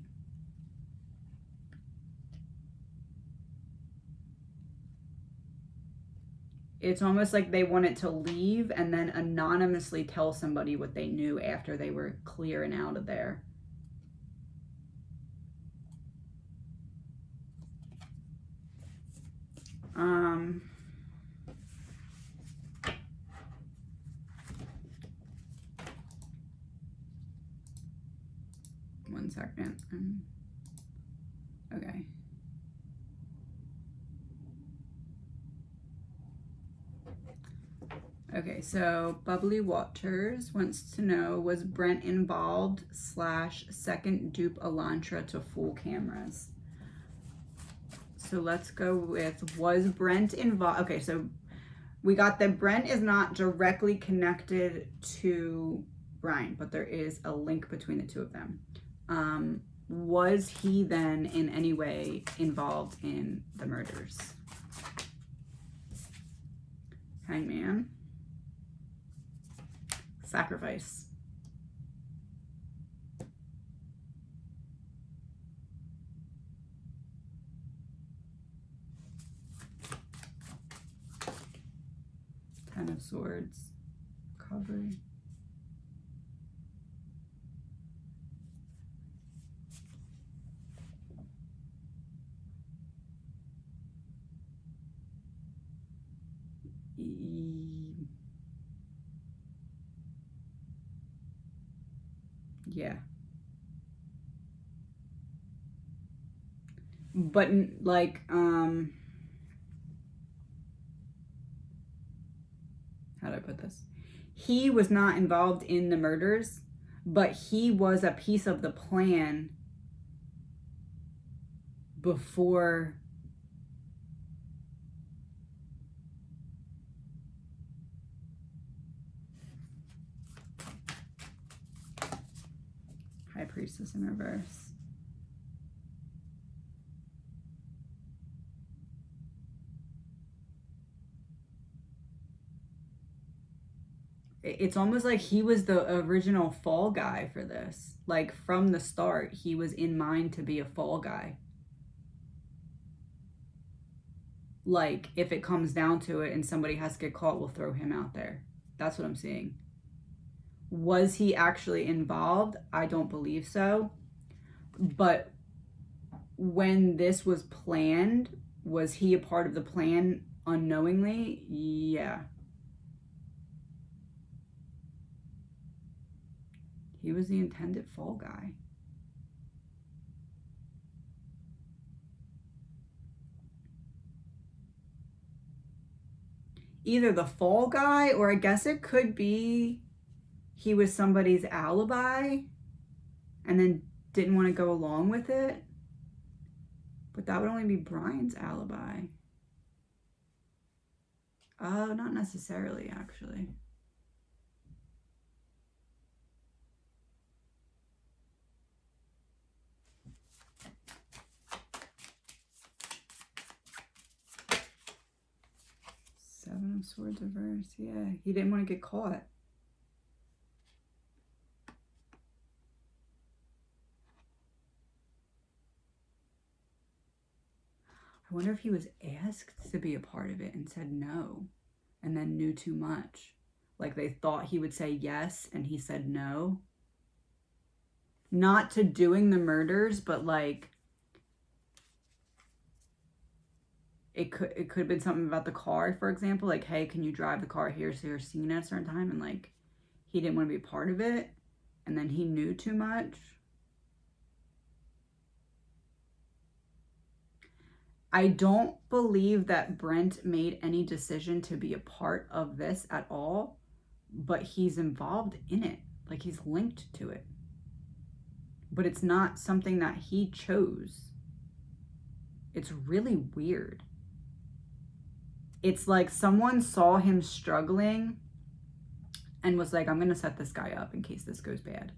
It's almost like they wanted to leave and then anonymously tell somebody what they knew after they were clearing out of there. One second. Okay. Okay, so Bubbly Waters wants to know, was Brent involved / second dupe Elantra to full cameras? So let's go with, was Brent involved? Okay, so we got that Brent is not directly connected to Brian, but there is a link between the two of them. Was he then in any way involved in the murders? Hangman. Sacrifice. Ten of Swords. Recovery. Yeah. But like, how do I put this? He was not involved in the murders, but he was a piece of the plan before High Priestess in reverse. It's almost like he was the original fall guy for this. Like from the start, he was in mind to be a fall guy. Like if it comes down to it and somebody has to get caught, we'll throw him out there. That's what I'm seeing. Was he actually involved? I don't believe so. But when this was planned, was he a part of the plan unknowingly? Yeah. He was the intended fall guy. Either the fall guy, or I guess it could be he was somebody's alibi and then didn't want to go along with it. But that would only be Brian's alibi. Oh, not necessarily, actually. Seven of Swords reverse. Yeah, he didn't want to get caught. I wonder if he was asked to be a part of it and said no, and then knew too much. Like they thought he would say yes and he said no. Not to doing the murders, but like it could have been something about the car, for example. Like, hey, can you drive the car here so you're seen at a certain time? And like he didn't want to be a part of it, and then he knew too much. I don't believe that Brent made any decision to be a part of this at all, but he's involved in it. Like he's linked to it. But it's not something that he chose. It's really weird. It's like someone saw him struggling and was like, I'm going to set this guy up in case this goes bad.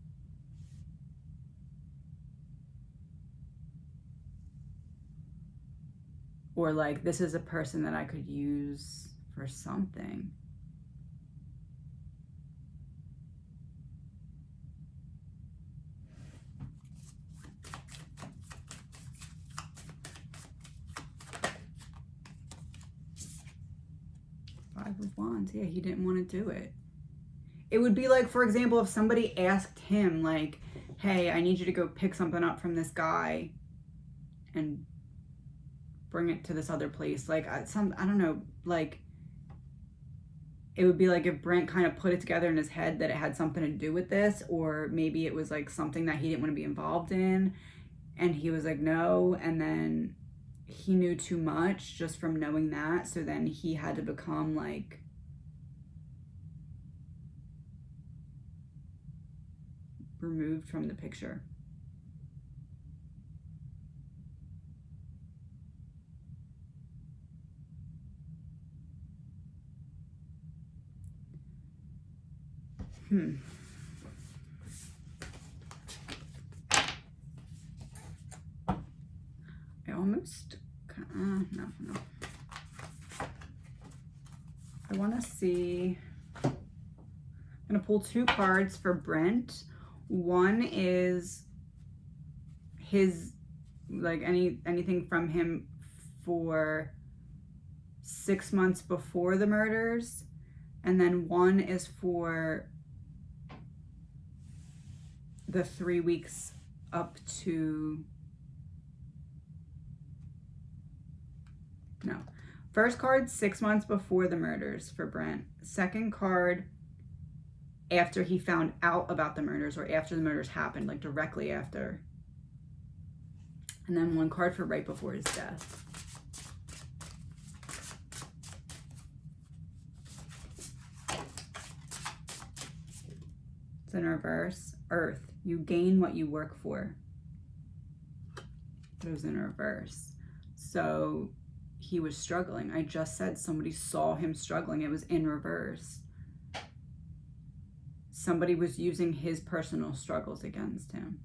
Or like, this is a person that I could use for something. Five of Wands. Yeah, he didn't want to do it. It would be like, for example, if somebody asked him like, hey, I need you to go pick something up from this guy and bring it to this other place. Like I don't know, like it would be like if Brent kind of put it together in his head that it had something to do with this, or maybe it was like something that he didn't want to be involved in and he was like, no. And then he knew too much just from knowing that. So then he had to become like removed from the picture. I almost, no. I want to see, I'm going to pull two cards for Brent. One is his, like anything from him for 6 months before the murders. And then one is for the 3 weeks up to, no. First card, 6 months before the murders for Brent. Second card, after he found out about the murders or after the murders happened, like directly after. And then one card for right before his death. It's in reverse. Earth. You gain what you work for. It was in reverse. So he was struggling. I just said somebody saw him struggling. It was in reverse. Somebody was using his personal struggles against him,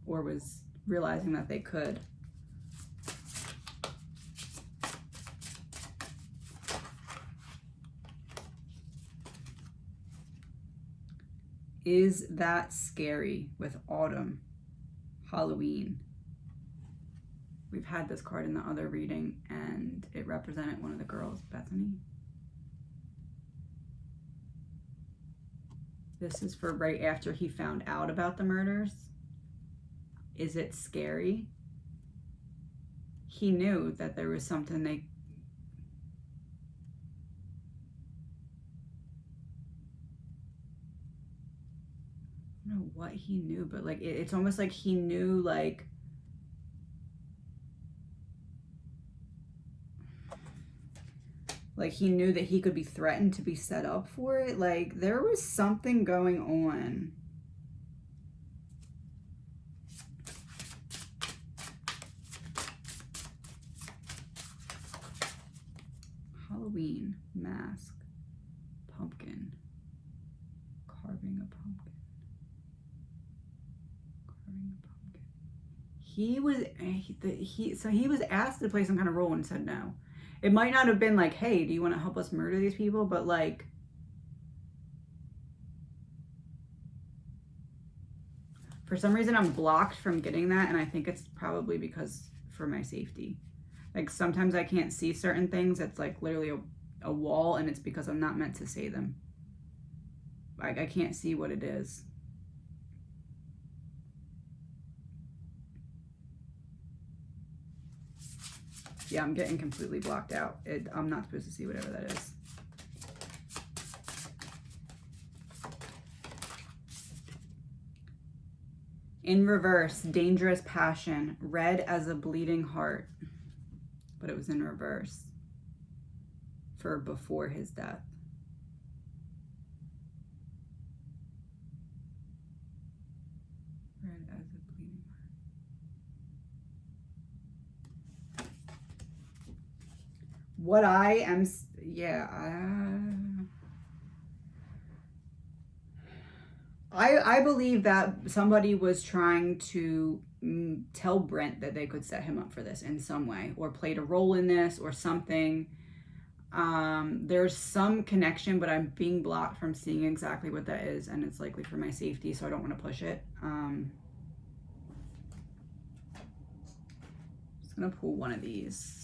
or was realizing that they could. Is that scary with autumn, Halloween? We've had this card in the other reading and it represented one of the girls, Bethany. This is for right after he found out about the murders. Is it scary? He knew that there was something they... I don't know what he knew, but like it's almost like he knew, like he knew that he could be threatened to be set up for it. Like there was something going on. Halloween, mask, pumpkin, carving a pumpkin. He was asked to play some kind of role and said no. It might not have been like, hey, do you want to help us murder these people? But like, for some reason I'm blocked from getting that, and I think it's probably because for my safety. Like sometimes I can't see certain things. It's like literally a wall, and it's because I'm not meant to say them. Like I can't see what it is. Yeah, I'm getting completely blocked out. I'm not supposed to see whatever that is. In reverse, dangerous passion, red as a bleeding heart. But it was in reverse for before his death. Red as a bleeding heart. What I am, yeah, I believe that somebody was trying to tell Brent that they could set him up for this in some way, or played a role in this or something. There's some connection, but I'm being blocked from seeing exactly what that is, and it's likely for my safety, so I don't want to push it. Just gonna pull one of these.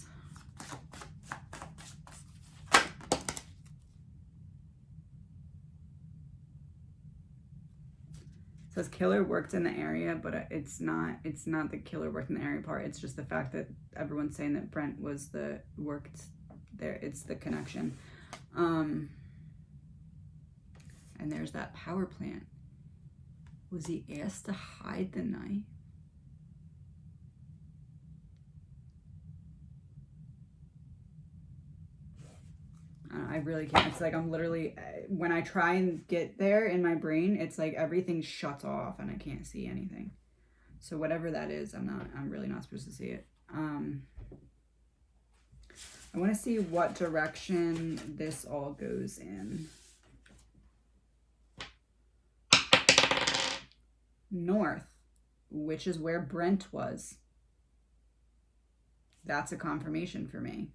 It says killer worked in the area, but it's not the killer worked in the area part. It's just the fact that everyone's saying that Brent was the worked there. It's the connection. And there's that power plant. Was he asked to hide the knife? I really can't. It's like I'm literally, when I try and get there in my brain, it's like everything shuts off and I can't see anything. So whatever that is, I'm really not supposed to see it. I want to see what direction this all goes in. North, which is where Brent was. That's a confirmation for me.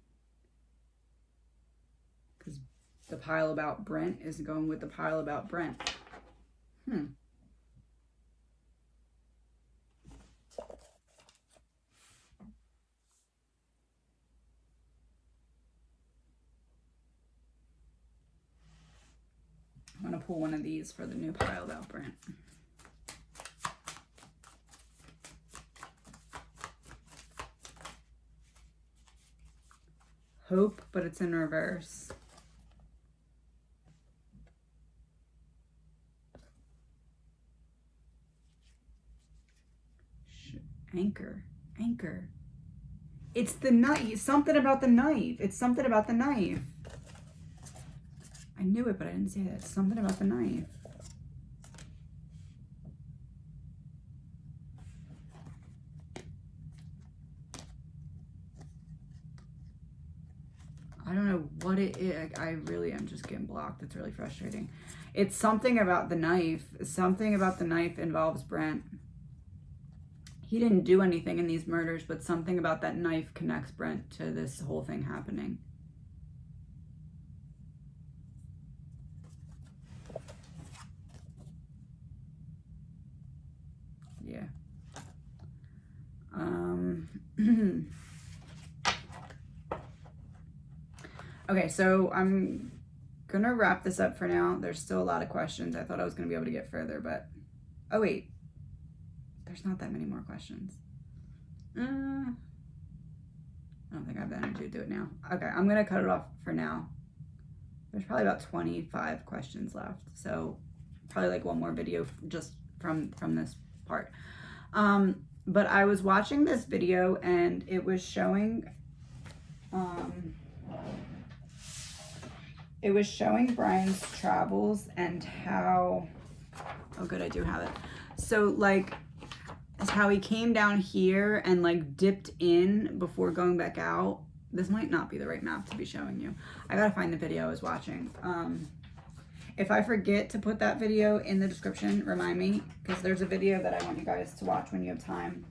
Because the pile about Brent is going with the pile about Brent. I'm going to pull one of these for the new pile about Brent. Hope, but it's in reverse. Anchor. It's the knife. Something about the knife. It's something about the knife. I knew it, but I didn't say that. It's something about the knife. I don't know what it is. I really am just getting blocked. It's really frustrating. It's something about the knife. Something about the knife involves Brent. He didn't do anything in these murders, but something about that knife connects Brent to this whole thing happening. Yeah. Okay, so I'm gonna wrap this up for now. There's still a lot of questions. I thought I was gonna be able to get further, but oh wait, there's not that many more questions. I don't think I have the energy to do it now. Okay, I'm gonna cut it off for now. There's probably about 25 questions left, so probably like one more video just from this part. But I was watching this video and it was showing Brian's travels and how, oh good, I do have it. So like how he came down here and like dipped in before going back out. This might not be the right map to be showing you. I gotta find the video I was watching. If I forget to put that video in the description, remind me, because there's a video that I want you guys to watch when you have time.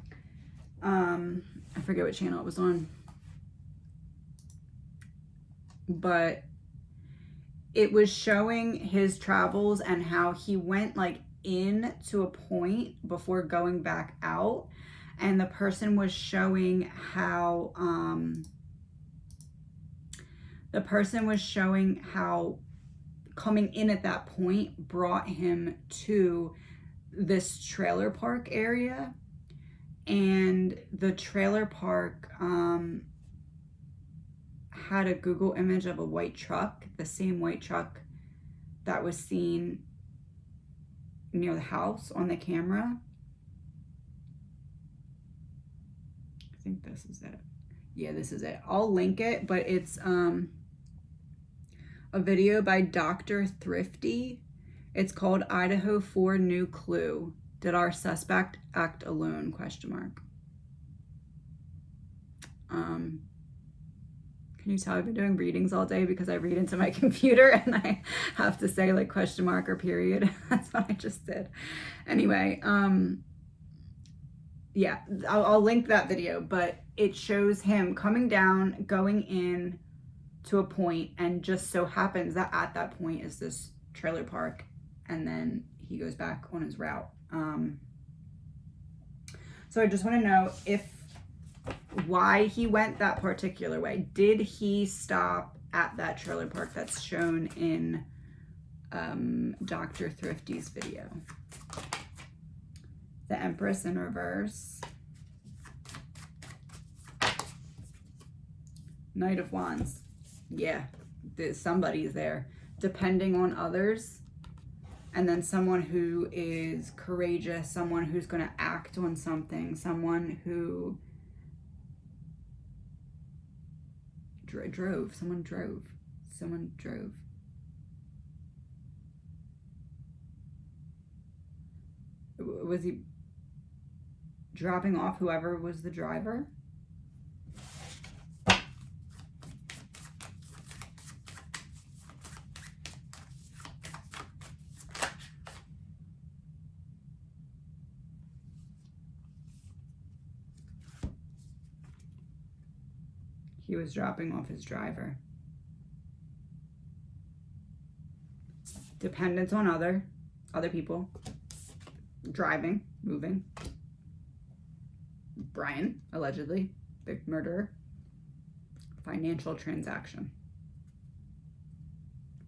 I forget what channel it was on. But it was showing his travels and how he went like in to a point before going back out. And the person was showing how The person was showing how coming in at that point brought him to this trailer park area, and the trailer park had a Google image of a white truck, the same white truck that was seen near the house on the camera. I think this is it. Yeah, this is it. I'll link it, but it's a video by Dr. Thrifty. It's called Idaho 4 New Clue. Did our suspect act alone? Question mark. Can you tell I've been doing readings all day because I read into my computer and I have to say like question mark or period. That's what I just did. Anyway, yeah, I'll link that video, but it shows him coming down, going in to a point, and just so happens that at that point is this trailer park, and then he goes back on his route. So I just want to know why he went that particular way. Did he stop at that trailer park that's shown in Dr. Thrifty's video? The Empress in reverse. Knight of Wands. Yeah, somebody's there. Depending on others. And then someone who is courageous, someone who's going to act on something, someone who drove. Someone drove. Was he dropping off whoever was the driver? He was dropping off his driver. Dependence on other people. Driving, moving. Brian, allegedly, the murderer. Financial transaction.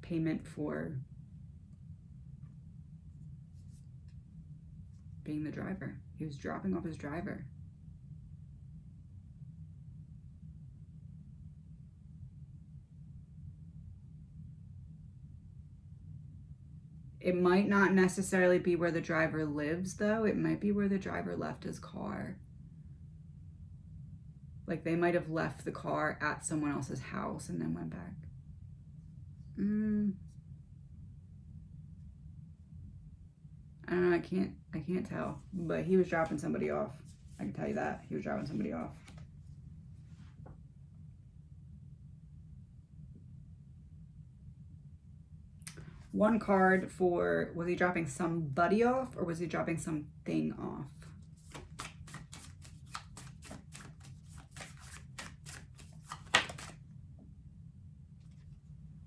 Payment for being the driver. He was dropping off his driver. It might not necessarily be where the driver lives, though. It might be where the driver left his car. Like, they might have left the car at someone else's house and then went back. I don't know, I can't tell. But he was dropping somebody off. I can tell you that. He was dropping somebody off. One card for, was he dropping somebody off or was he dropping something off?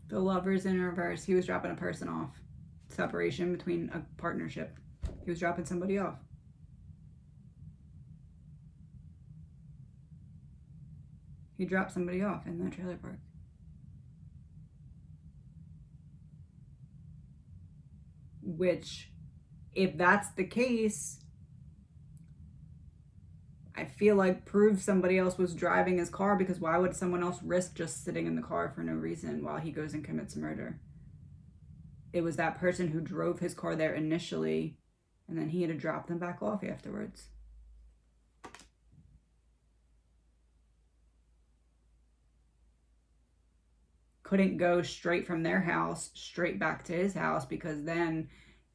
The Lovers in reverse. He was dropping a person off. Separation between a partnership. He was dropping somebody off. He dropped somebody off in that trailer park. Which, if that's the case, I feel like proves somebody else was driving his car, because why would someone else risk just sitting in the car for no reason while he goes and commits murder? It was that person who drove his car there initially, and then he had to drop them back off afterwards. Couldn't go straight from their house straight back to his house, because then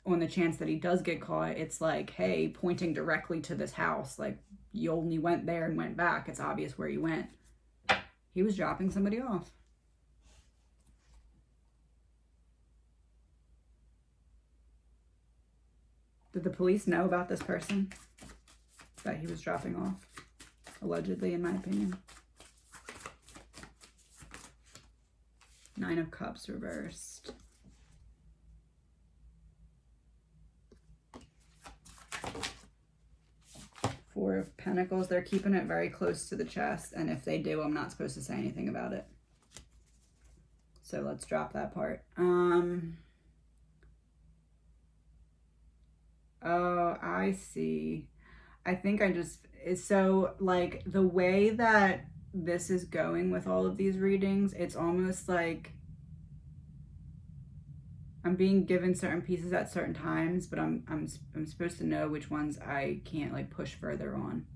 on the chance that he does get caught, it's like, hey, pointing directly to this house, like, you only went there and went back. It's obvious where you went. He was dropping somebody off. Did the police know about this person that he was dropping off? Allegedly, in my opinion. Nine of Cups reversed. Four of Pentacles. They're keeping it very close to the chest, and if they do, I'm not supposed to say anything about it. So let's drop that part. Oh, I see. I think I just, so like the way that this is going with all of these readings, it's almost like I'm being given certain pieces at certain times, but I'm supposed to know which ones I can't like push further on.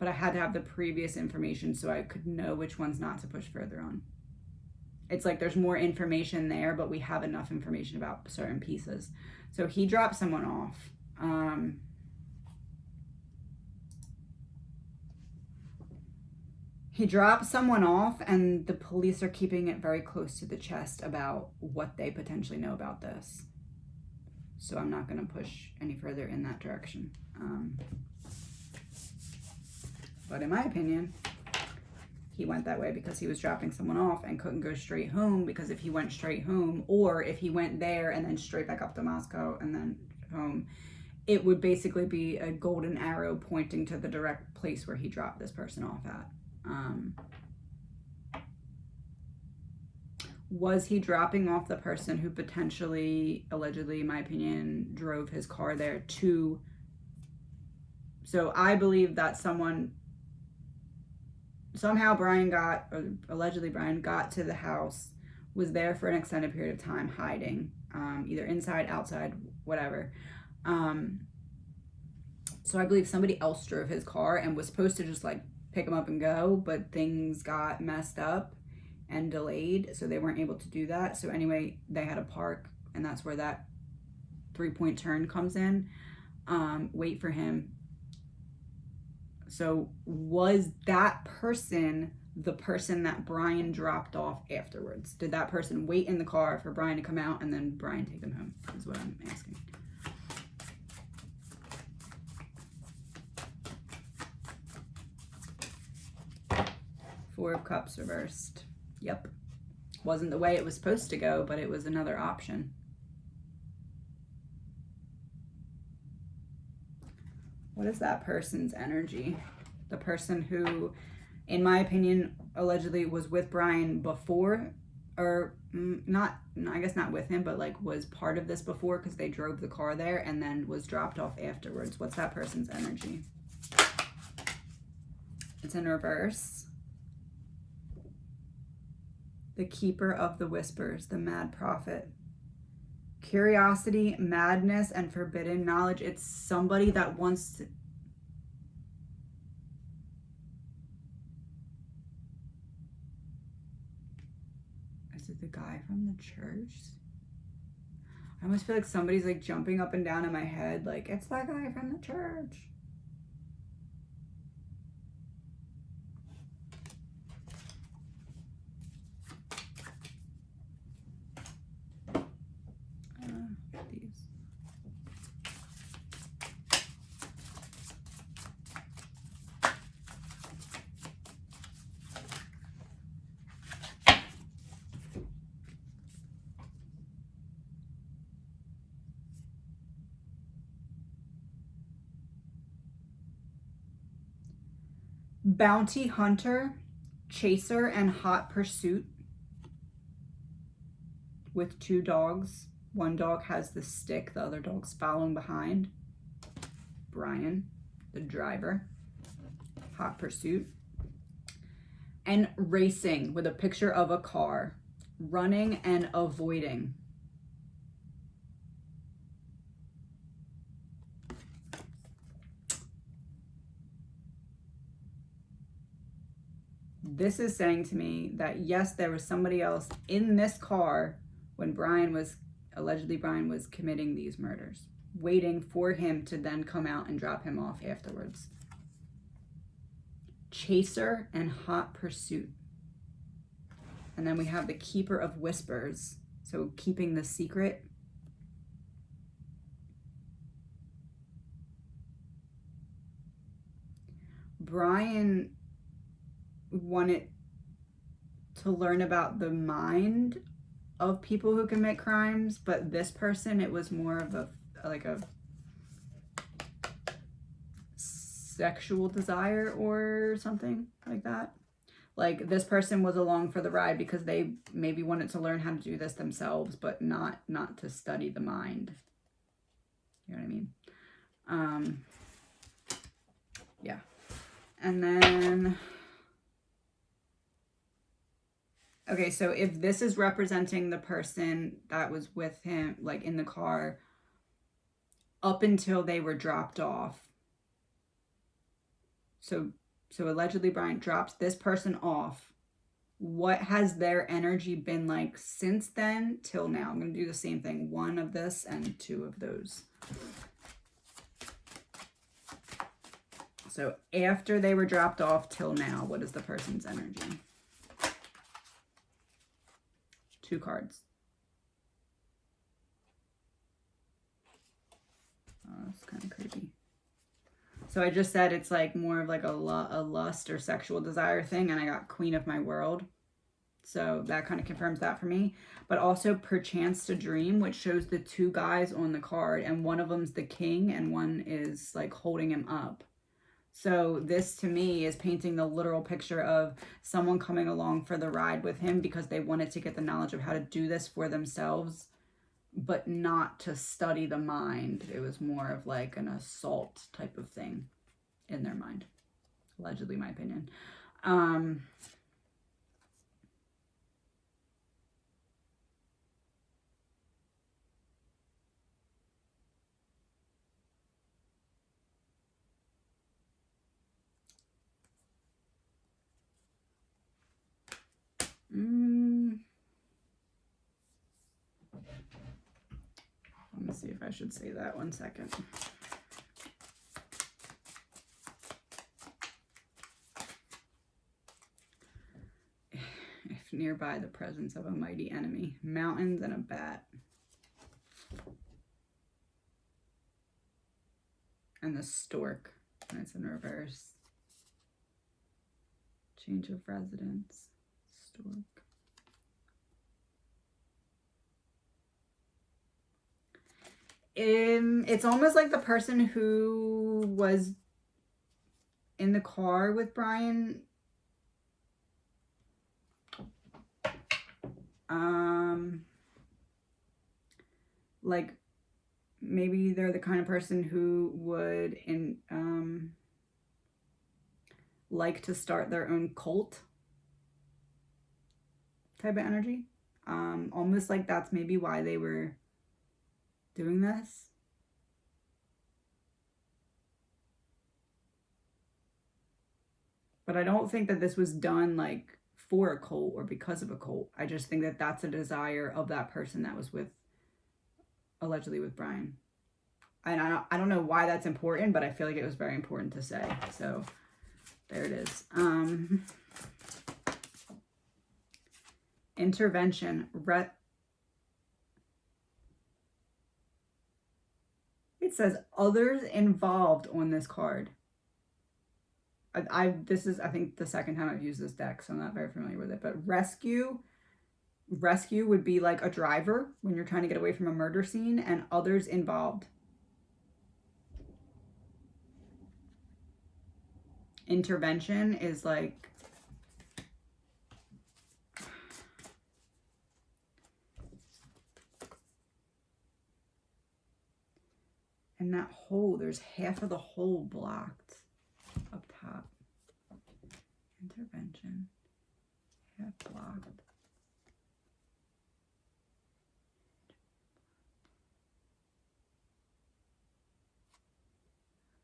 But I had to have the previous information so I could know which ones not to push further on. It's like there's more information there, but we have enough information about certain pieces. So he dropped someone off. He dropped someone off, and the police are keeping it very close to the chest about what they potentially know about this. So I'm not going to push any further in that direction. But in my opinion, he went that way because he was dropping someone off and couldn't go straight home, because if he went straight home, or if he went there and then straight back up to Moscow and then home, it would basically be a golden arrow pointing to the direct place where he dropped this person off at. Was he dropping off the person who potentially, allegedly, in my opinion, drove his car there to... So I believe that somehow Brian got, or allegedly Brian got to the house, was there for an extended period of time hiding, either inside, outside, whatever. So I believe somebody else drove his car and was supposed to just like pick him up and go, but things got messed up and delayed, so they weren't able to do that. So anyway, they had to park, and that's where that 3-point turn comes in. Wait for him. So was that person the person that Brian dropped off afterwards? Did that person wait in the car for Brian to come out and then Brian take him home, is what I'm asking. Four of Cups reversed. Yep. Wasn't the way it was supposed to go, but it was another option. What is that person's energy? The person who, in my opinion, allegedly was with Brian before, or not, I guess not with him, but like was part of this before, because they drove the car there and then was dropped off afterwards. What's that person's energy? It's in reverse. The Keeper of the Whispers, the Mad Prophet. Curiosity, madness, and forbidden knowledge. It's somebody that wants to... Is it the guy from the church? I almost feel like somebody's like jumping up and down in my head, like, it's that guy from the church. Bounty hunter, chaser, and hot pursuit with 2 dogs. One dog has the stick, the other dog's following behind. Brian, the driver. Hot pursuit. And racing with a picture of a car. Running and avoiding. This is saying to me that yes, there was somebody else in this car when allegedly Brian was committing these murders, waiting for him to then come out and drop him off afterwards. Chaser and hot pursuit. And then we have the Keeper of Whispers, so keeping the secret. Brian wanted to learn about the mind of people who commit crimes, but this person, it was more of a sexual desire or something like that. Like this person was along for the ride because they maybe wanted to learn how to do this themselves, but not to study the mind. You know what I mean? Yeah. And then, okay, so if this is representing the person that was with him, like in the car, up until they were dropped off. So allegedly Brian drops this person off. What has their energy been like since then till now? I'm going to do the same thing. 1 of this and 2 of those. So after they were dropped off till now, what is the person's energy? 2 cards. Oh, that's kind of creepy. So I just said it's like more of like a lust or sexual desire thing, and I got Queen of My World. So that kind of confirms that for me. But also Perchance to Dream, which shows the 2 guys on the card, and one of them's the king and one is like holding him up. So this to me is painting the literal picture of someone coming along for the ride with him because they wanted to get the knowledge of how to do this for themselves, but not to study the mind. It was more of like an assault type of thing in their mind. Allegedly, my opinion. Let me see if I should say that. 1 second. If nearby the presence of a mighty enemy, mountains and a bat. And the stork, and it's in reverse. Change of residence, stork. It's almost like the person who was in the car with Brian. Like maybe they're the kind of person who would like to start their own cult type of energy. Almost like that's maybe why they were doing this. But I don't think that this was done like for a cult or because of a cult. I just think that that's a desire of that person that was with, allegedly with Brian. And I don't know why that's important, but I feel like it was very important to say. So there it is. Intervention. It says others involved on this card. This is, I think, the second time I've used this deck, so I'm not very familiar with it. But rescue would be like a driver when you're trying to get away from a murder scene, and others involved. Intervention is like and that hole, there's half of the hole blocked up top. Intervention, half blocked.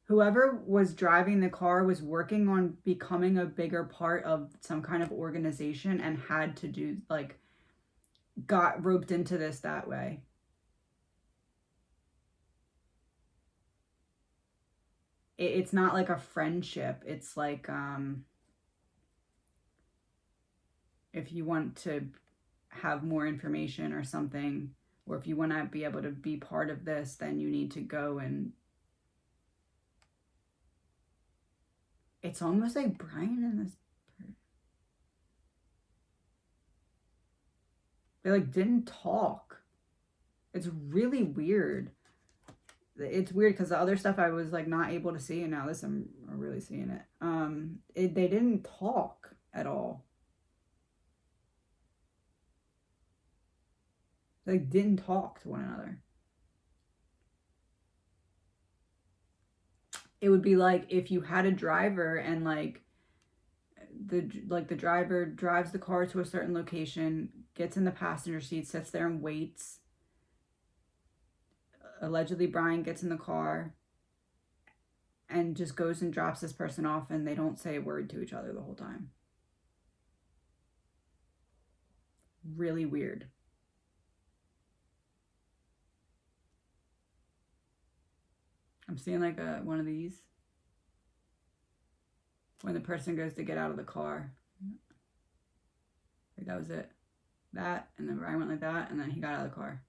Whoever was driving the car was working on becoming a bigger part of some kind of organization and had to do, like, got roped into this that way. It's not like a friendship. It's like, if you want to have more information or something, or if you want to be able to be part of this, then you need to go and it's almost like Brian and this person. They like didn't talk. It's really weird. It's weird because the other stuff I was like not able to see, and now this I'm really seeing it. They didn't talk. at all. Like, didn't talk to one another. It would be like if you had a driver and like the driver drives the car to a certain location, gets in the passenger seat, sits there and waits. Allegedly, Brian gets in the car and just goes and drops this person off, and they don't say a word to each other the whole time. Really weird. I'm seeing like one of these when the person goes to get out of the car. Like that was it. That, and then Brian went like that, and then he got out of the car.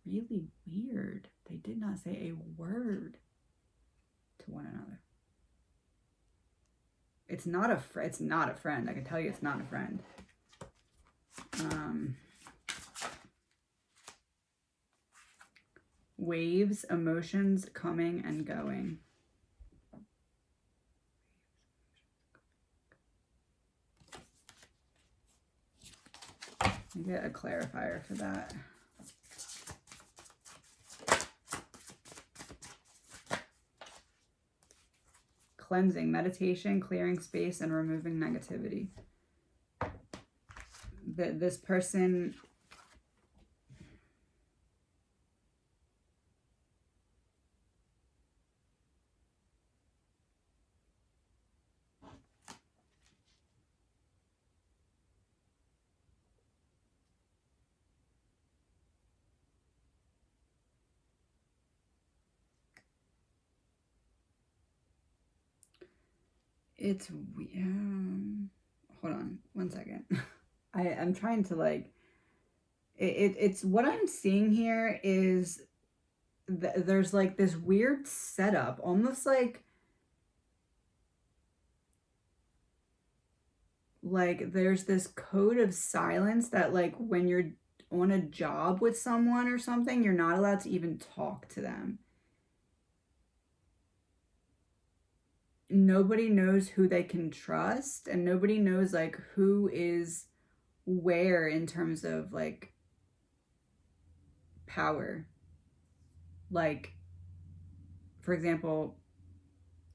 Really weird. They did not say a word to one another. It's not a friend. I can tell you it's not a friend. Waves, emotions coming and going. Let me get a clarifier for that. Cleansing, meditation, clearing space, and removing negativity. This person it's hold on one second. I'm trying to like it's what I'm seeing here is there's like this weird setup, almost like there's this code of silence that like when you're on a job with someone or something, you're not allowed to even talk to them. Nobody knows who they can trust, and nobody knows like who is where in terms of like power. Like, for example,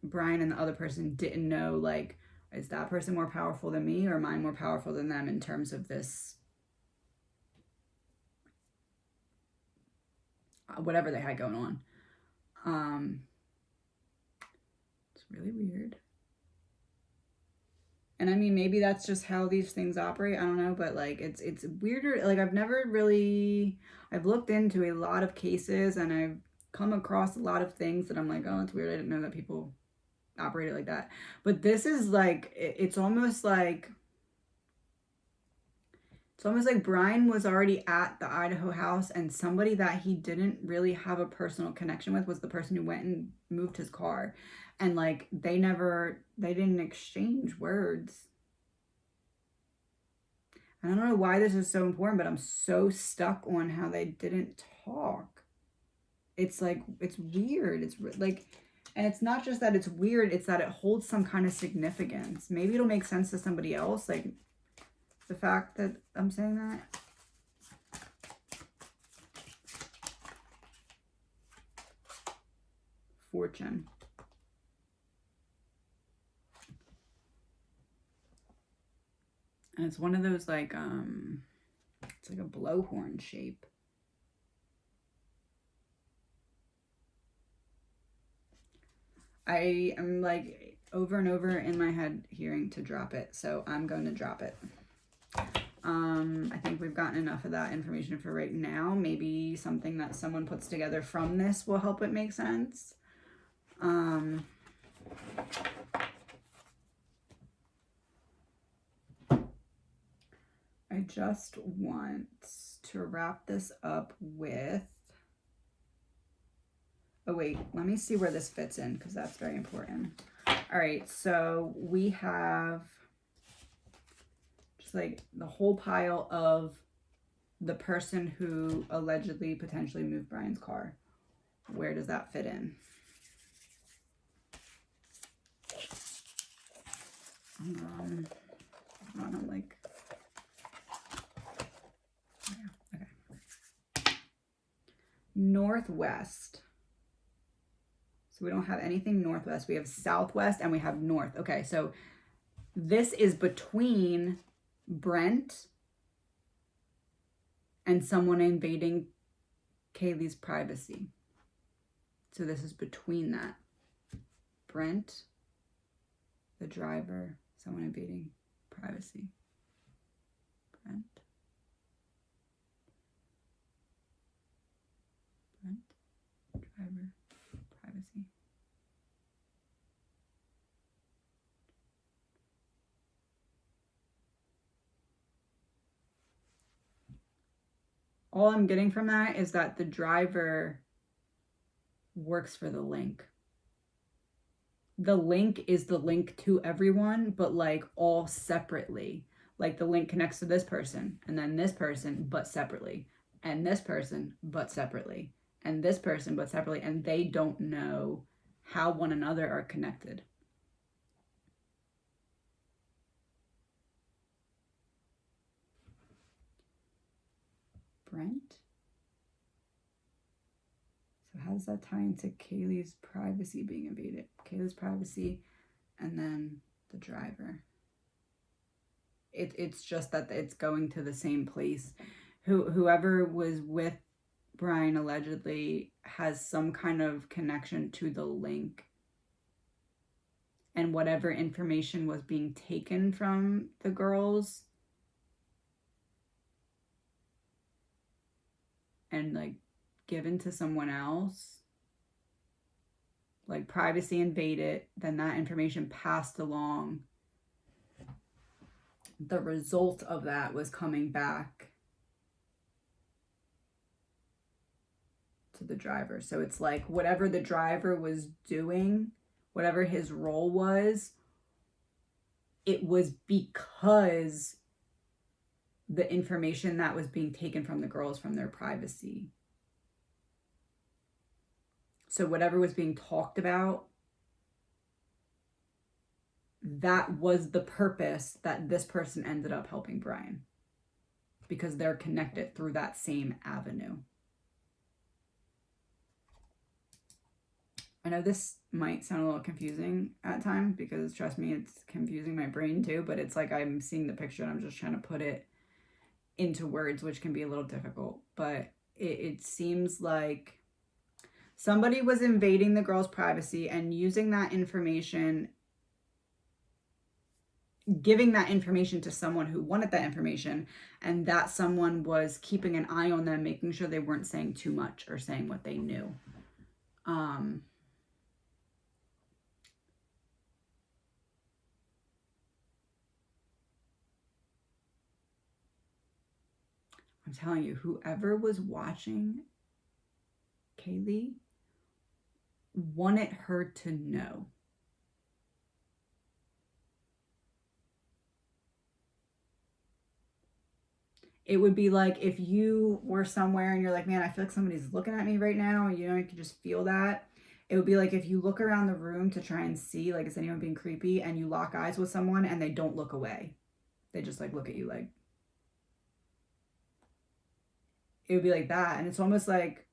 Brian and the other person didn't know, like, is that person more powerful than me, or am I more powerful than them in terms of this, whatever they had going on. It's really weird. And I mean, maybe that's just how these things operate. I don't know, but like it's weirder. Like I've looked into a lot of cases, and I've come across a lot of things that I'm like, oh, it's weird. I didn't know that people operated like that. But this is like, it's almost like Brian was already at the Idaho house, and somebody that he didn't really have a personal connection with was the person who went and moved his car. And like they didn't exchange words. I don't know why this is so important, but I'm so stuck on how they didn't talk. It's like, it's weird. It's like, and it's not just that it's weird, it's that it holds some kind of significance. Maybe it'll make sense to somebody else, like the fact that I'm saying that. Fortune. And it's one of those like, it's like a blowhorn shape. I am like over and over in my head hearing to drop it, so I'm going to drop it. I think we've gotten enough of that information for right now. Maybe something that someone puts together from this will help it make sense. I just want to wrap this up with, oh wait, let me see where this fits in, because that's very important. All right, so we have just like the whole pile of the person who allegedly potentially moved Brian's car. Where does that fit in? I'm like, yeah, okay. Northwest. So we don't have anything northwest. We have southwest and we have north. Okay, so this is between Brent and someone invading Kaylee's privacy. So this is between that. Brent, the driver, someone invading privacy. Brent, driver, privacy. All I'm getting from that is that the driver works for the link. The link is the link to everyone, but like all separately. Like the link connects to this person and then this person, but separately, and this person, but separately, and this person, but separately, and they don't know how one another are connected. Brent? So how does that tie into Kaylee's privacy being invaded? Kaylee's privacy and then the driver. It's just that it's going to the same place. Whoever was with Brian allegedly has some kind of connection to the link. And whatever information was being taken from the girls and like given to someone else, like privacy invaded, then that information passed along. The result of that was coming back to the driver. So it's like whatever the driver was doing, whatever his role was, it was because the information that was being taken from the girls from their privacy. So whatever was being talked about, that was the purpose that this person ended up helping Brian, because they're connected through that same avenue. I know this might sound a little confusing at times, because trust me, it's confusing my brain too, but it's like I'm seeing the picture and I'm just trying to put it into words, which can be a little difficult. But it seems like somebody was invading the girl's privacy and using that information, giving that information to someone who wanted that information, and that someone was keeping an eye on them, making sure they weren't saying too much or saying what they knew. I'm telling you, whoever was watching Kaylee wanted her to know. It would be like if you were somewhere and you're like, man, I feel like somebody's looking at me right now. You know, you can just feel that. It would be like if you look around the room to try and see, like, is anyone being creepy? And you lock eyes with someone and they don't look away. They just like look at you like. It would be like that. And it's almost like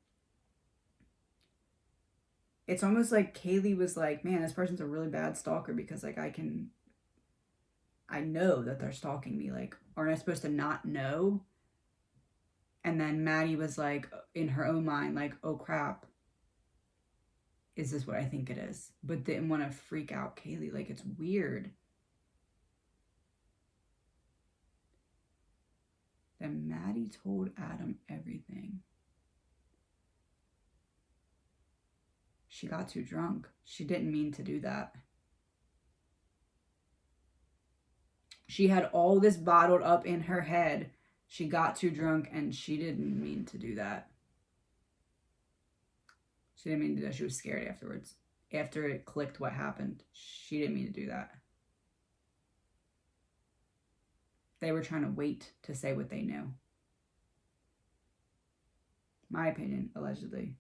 Kaylee was like, man, this person's a really bad stalker, because like I know that they're stalking me. Like, aren't I supposed to not know? And then Maddie was like, in her own mind, like, oh crap, is this what I think it is? But didn't want to freak out Kaylee. Like, it's weird. Then Maddie told Adam everything. She got too drunk. She didn't mean to do that. She had all this bottled up in her head. She got too drunk and she didn't mean to do that. She didn't mean to do that. She was scared afterwards. After it clicked what happened, she didn't mean to do that. They were trying to wait to say what they knew. My opinion, allegedly.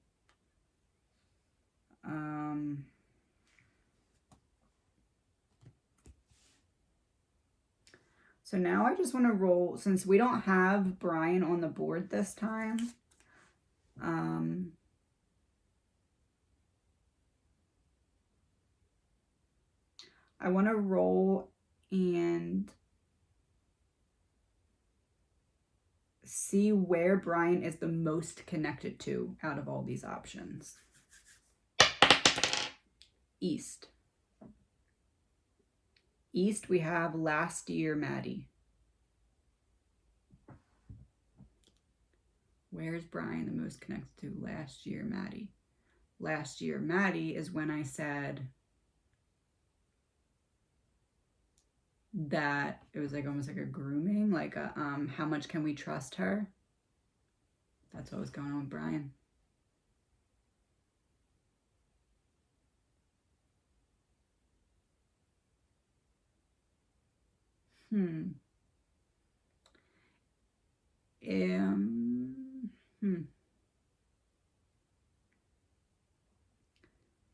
So now I just want to roll, since we don't have Brian on the board this time, I want to roll and see where Brian is the most connected to out of all these options. East. East, we have last year Maddie. Where's Brian the most connected to? Last year Maddie. Last year Maddie is when I said that it was like almost like a grooming, like a how much can we trust her? That's what was going on with Brian.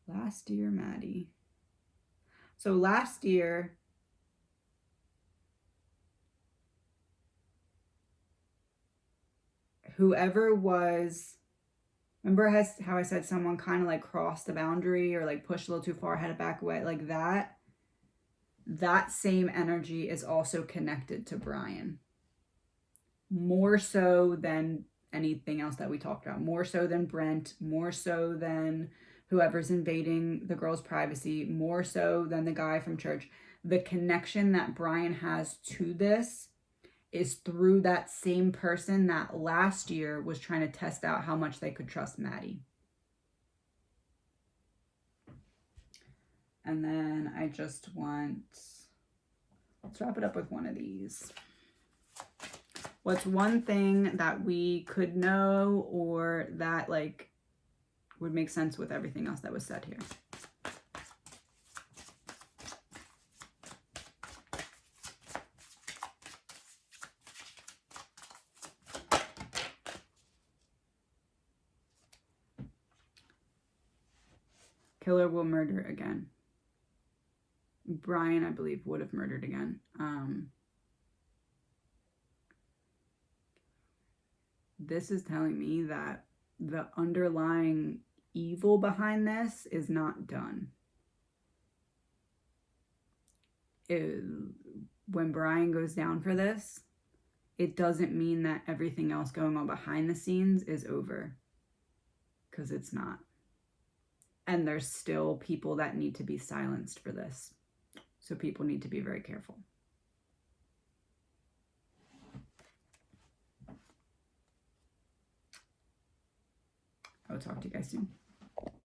Last year Maddie. So last year, whoever was, remember how I said someone kind of like crossed the boundary or like pushed a little too far, had to back away, like that? That same energy is also connected to Brian. More so than anything else that we talked about. More so than Brent. More so than whoever's invading the girl's privacy. More so than the guy from church. The connection that Brian has to this is through that same person that last year was trying to test out how much they could trust Maddie. And then I just want, let's wrap it up with one of these. What's one thing that we could know or that like would make sense with everything else that was said here? Killer will murder again. Brian, I believe, would have murdered again. This is telling me that the underlying evil behind this is not done. When Brian goes down for this, it doesn't mean that everything else going on behind the scenes is over, because it's not. And there's still people that need to be silenced for this. So people need to be very careful. I will talk to you guys soon.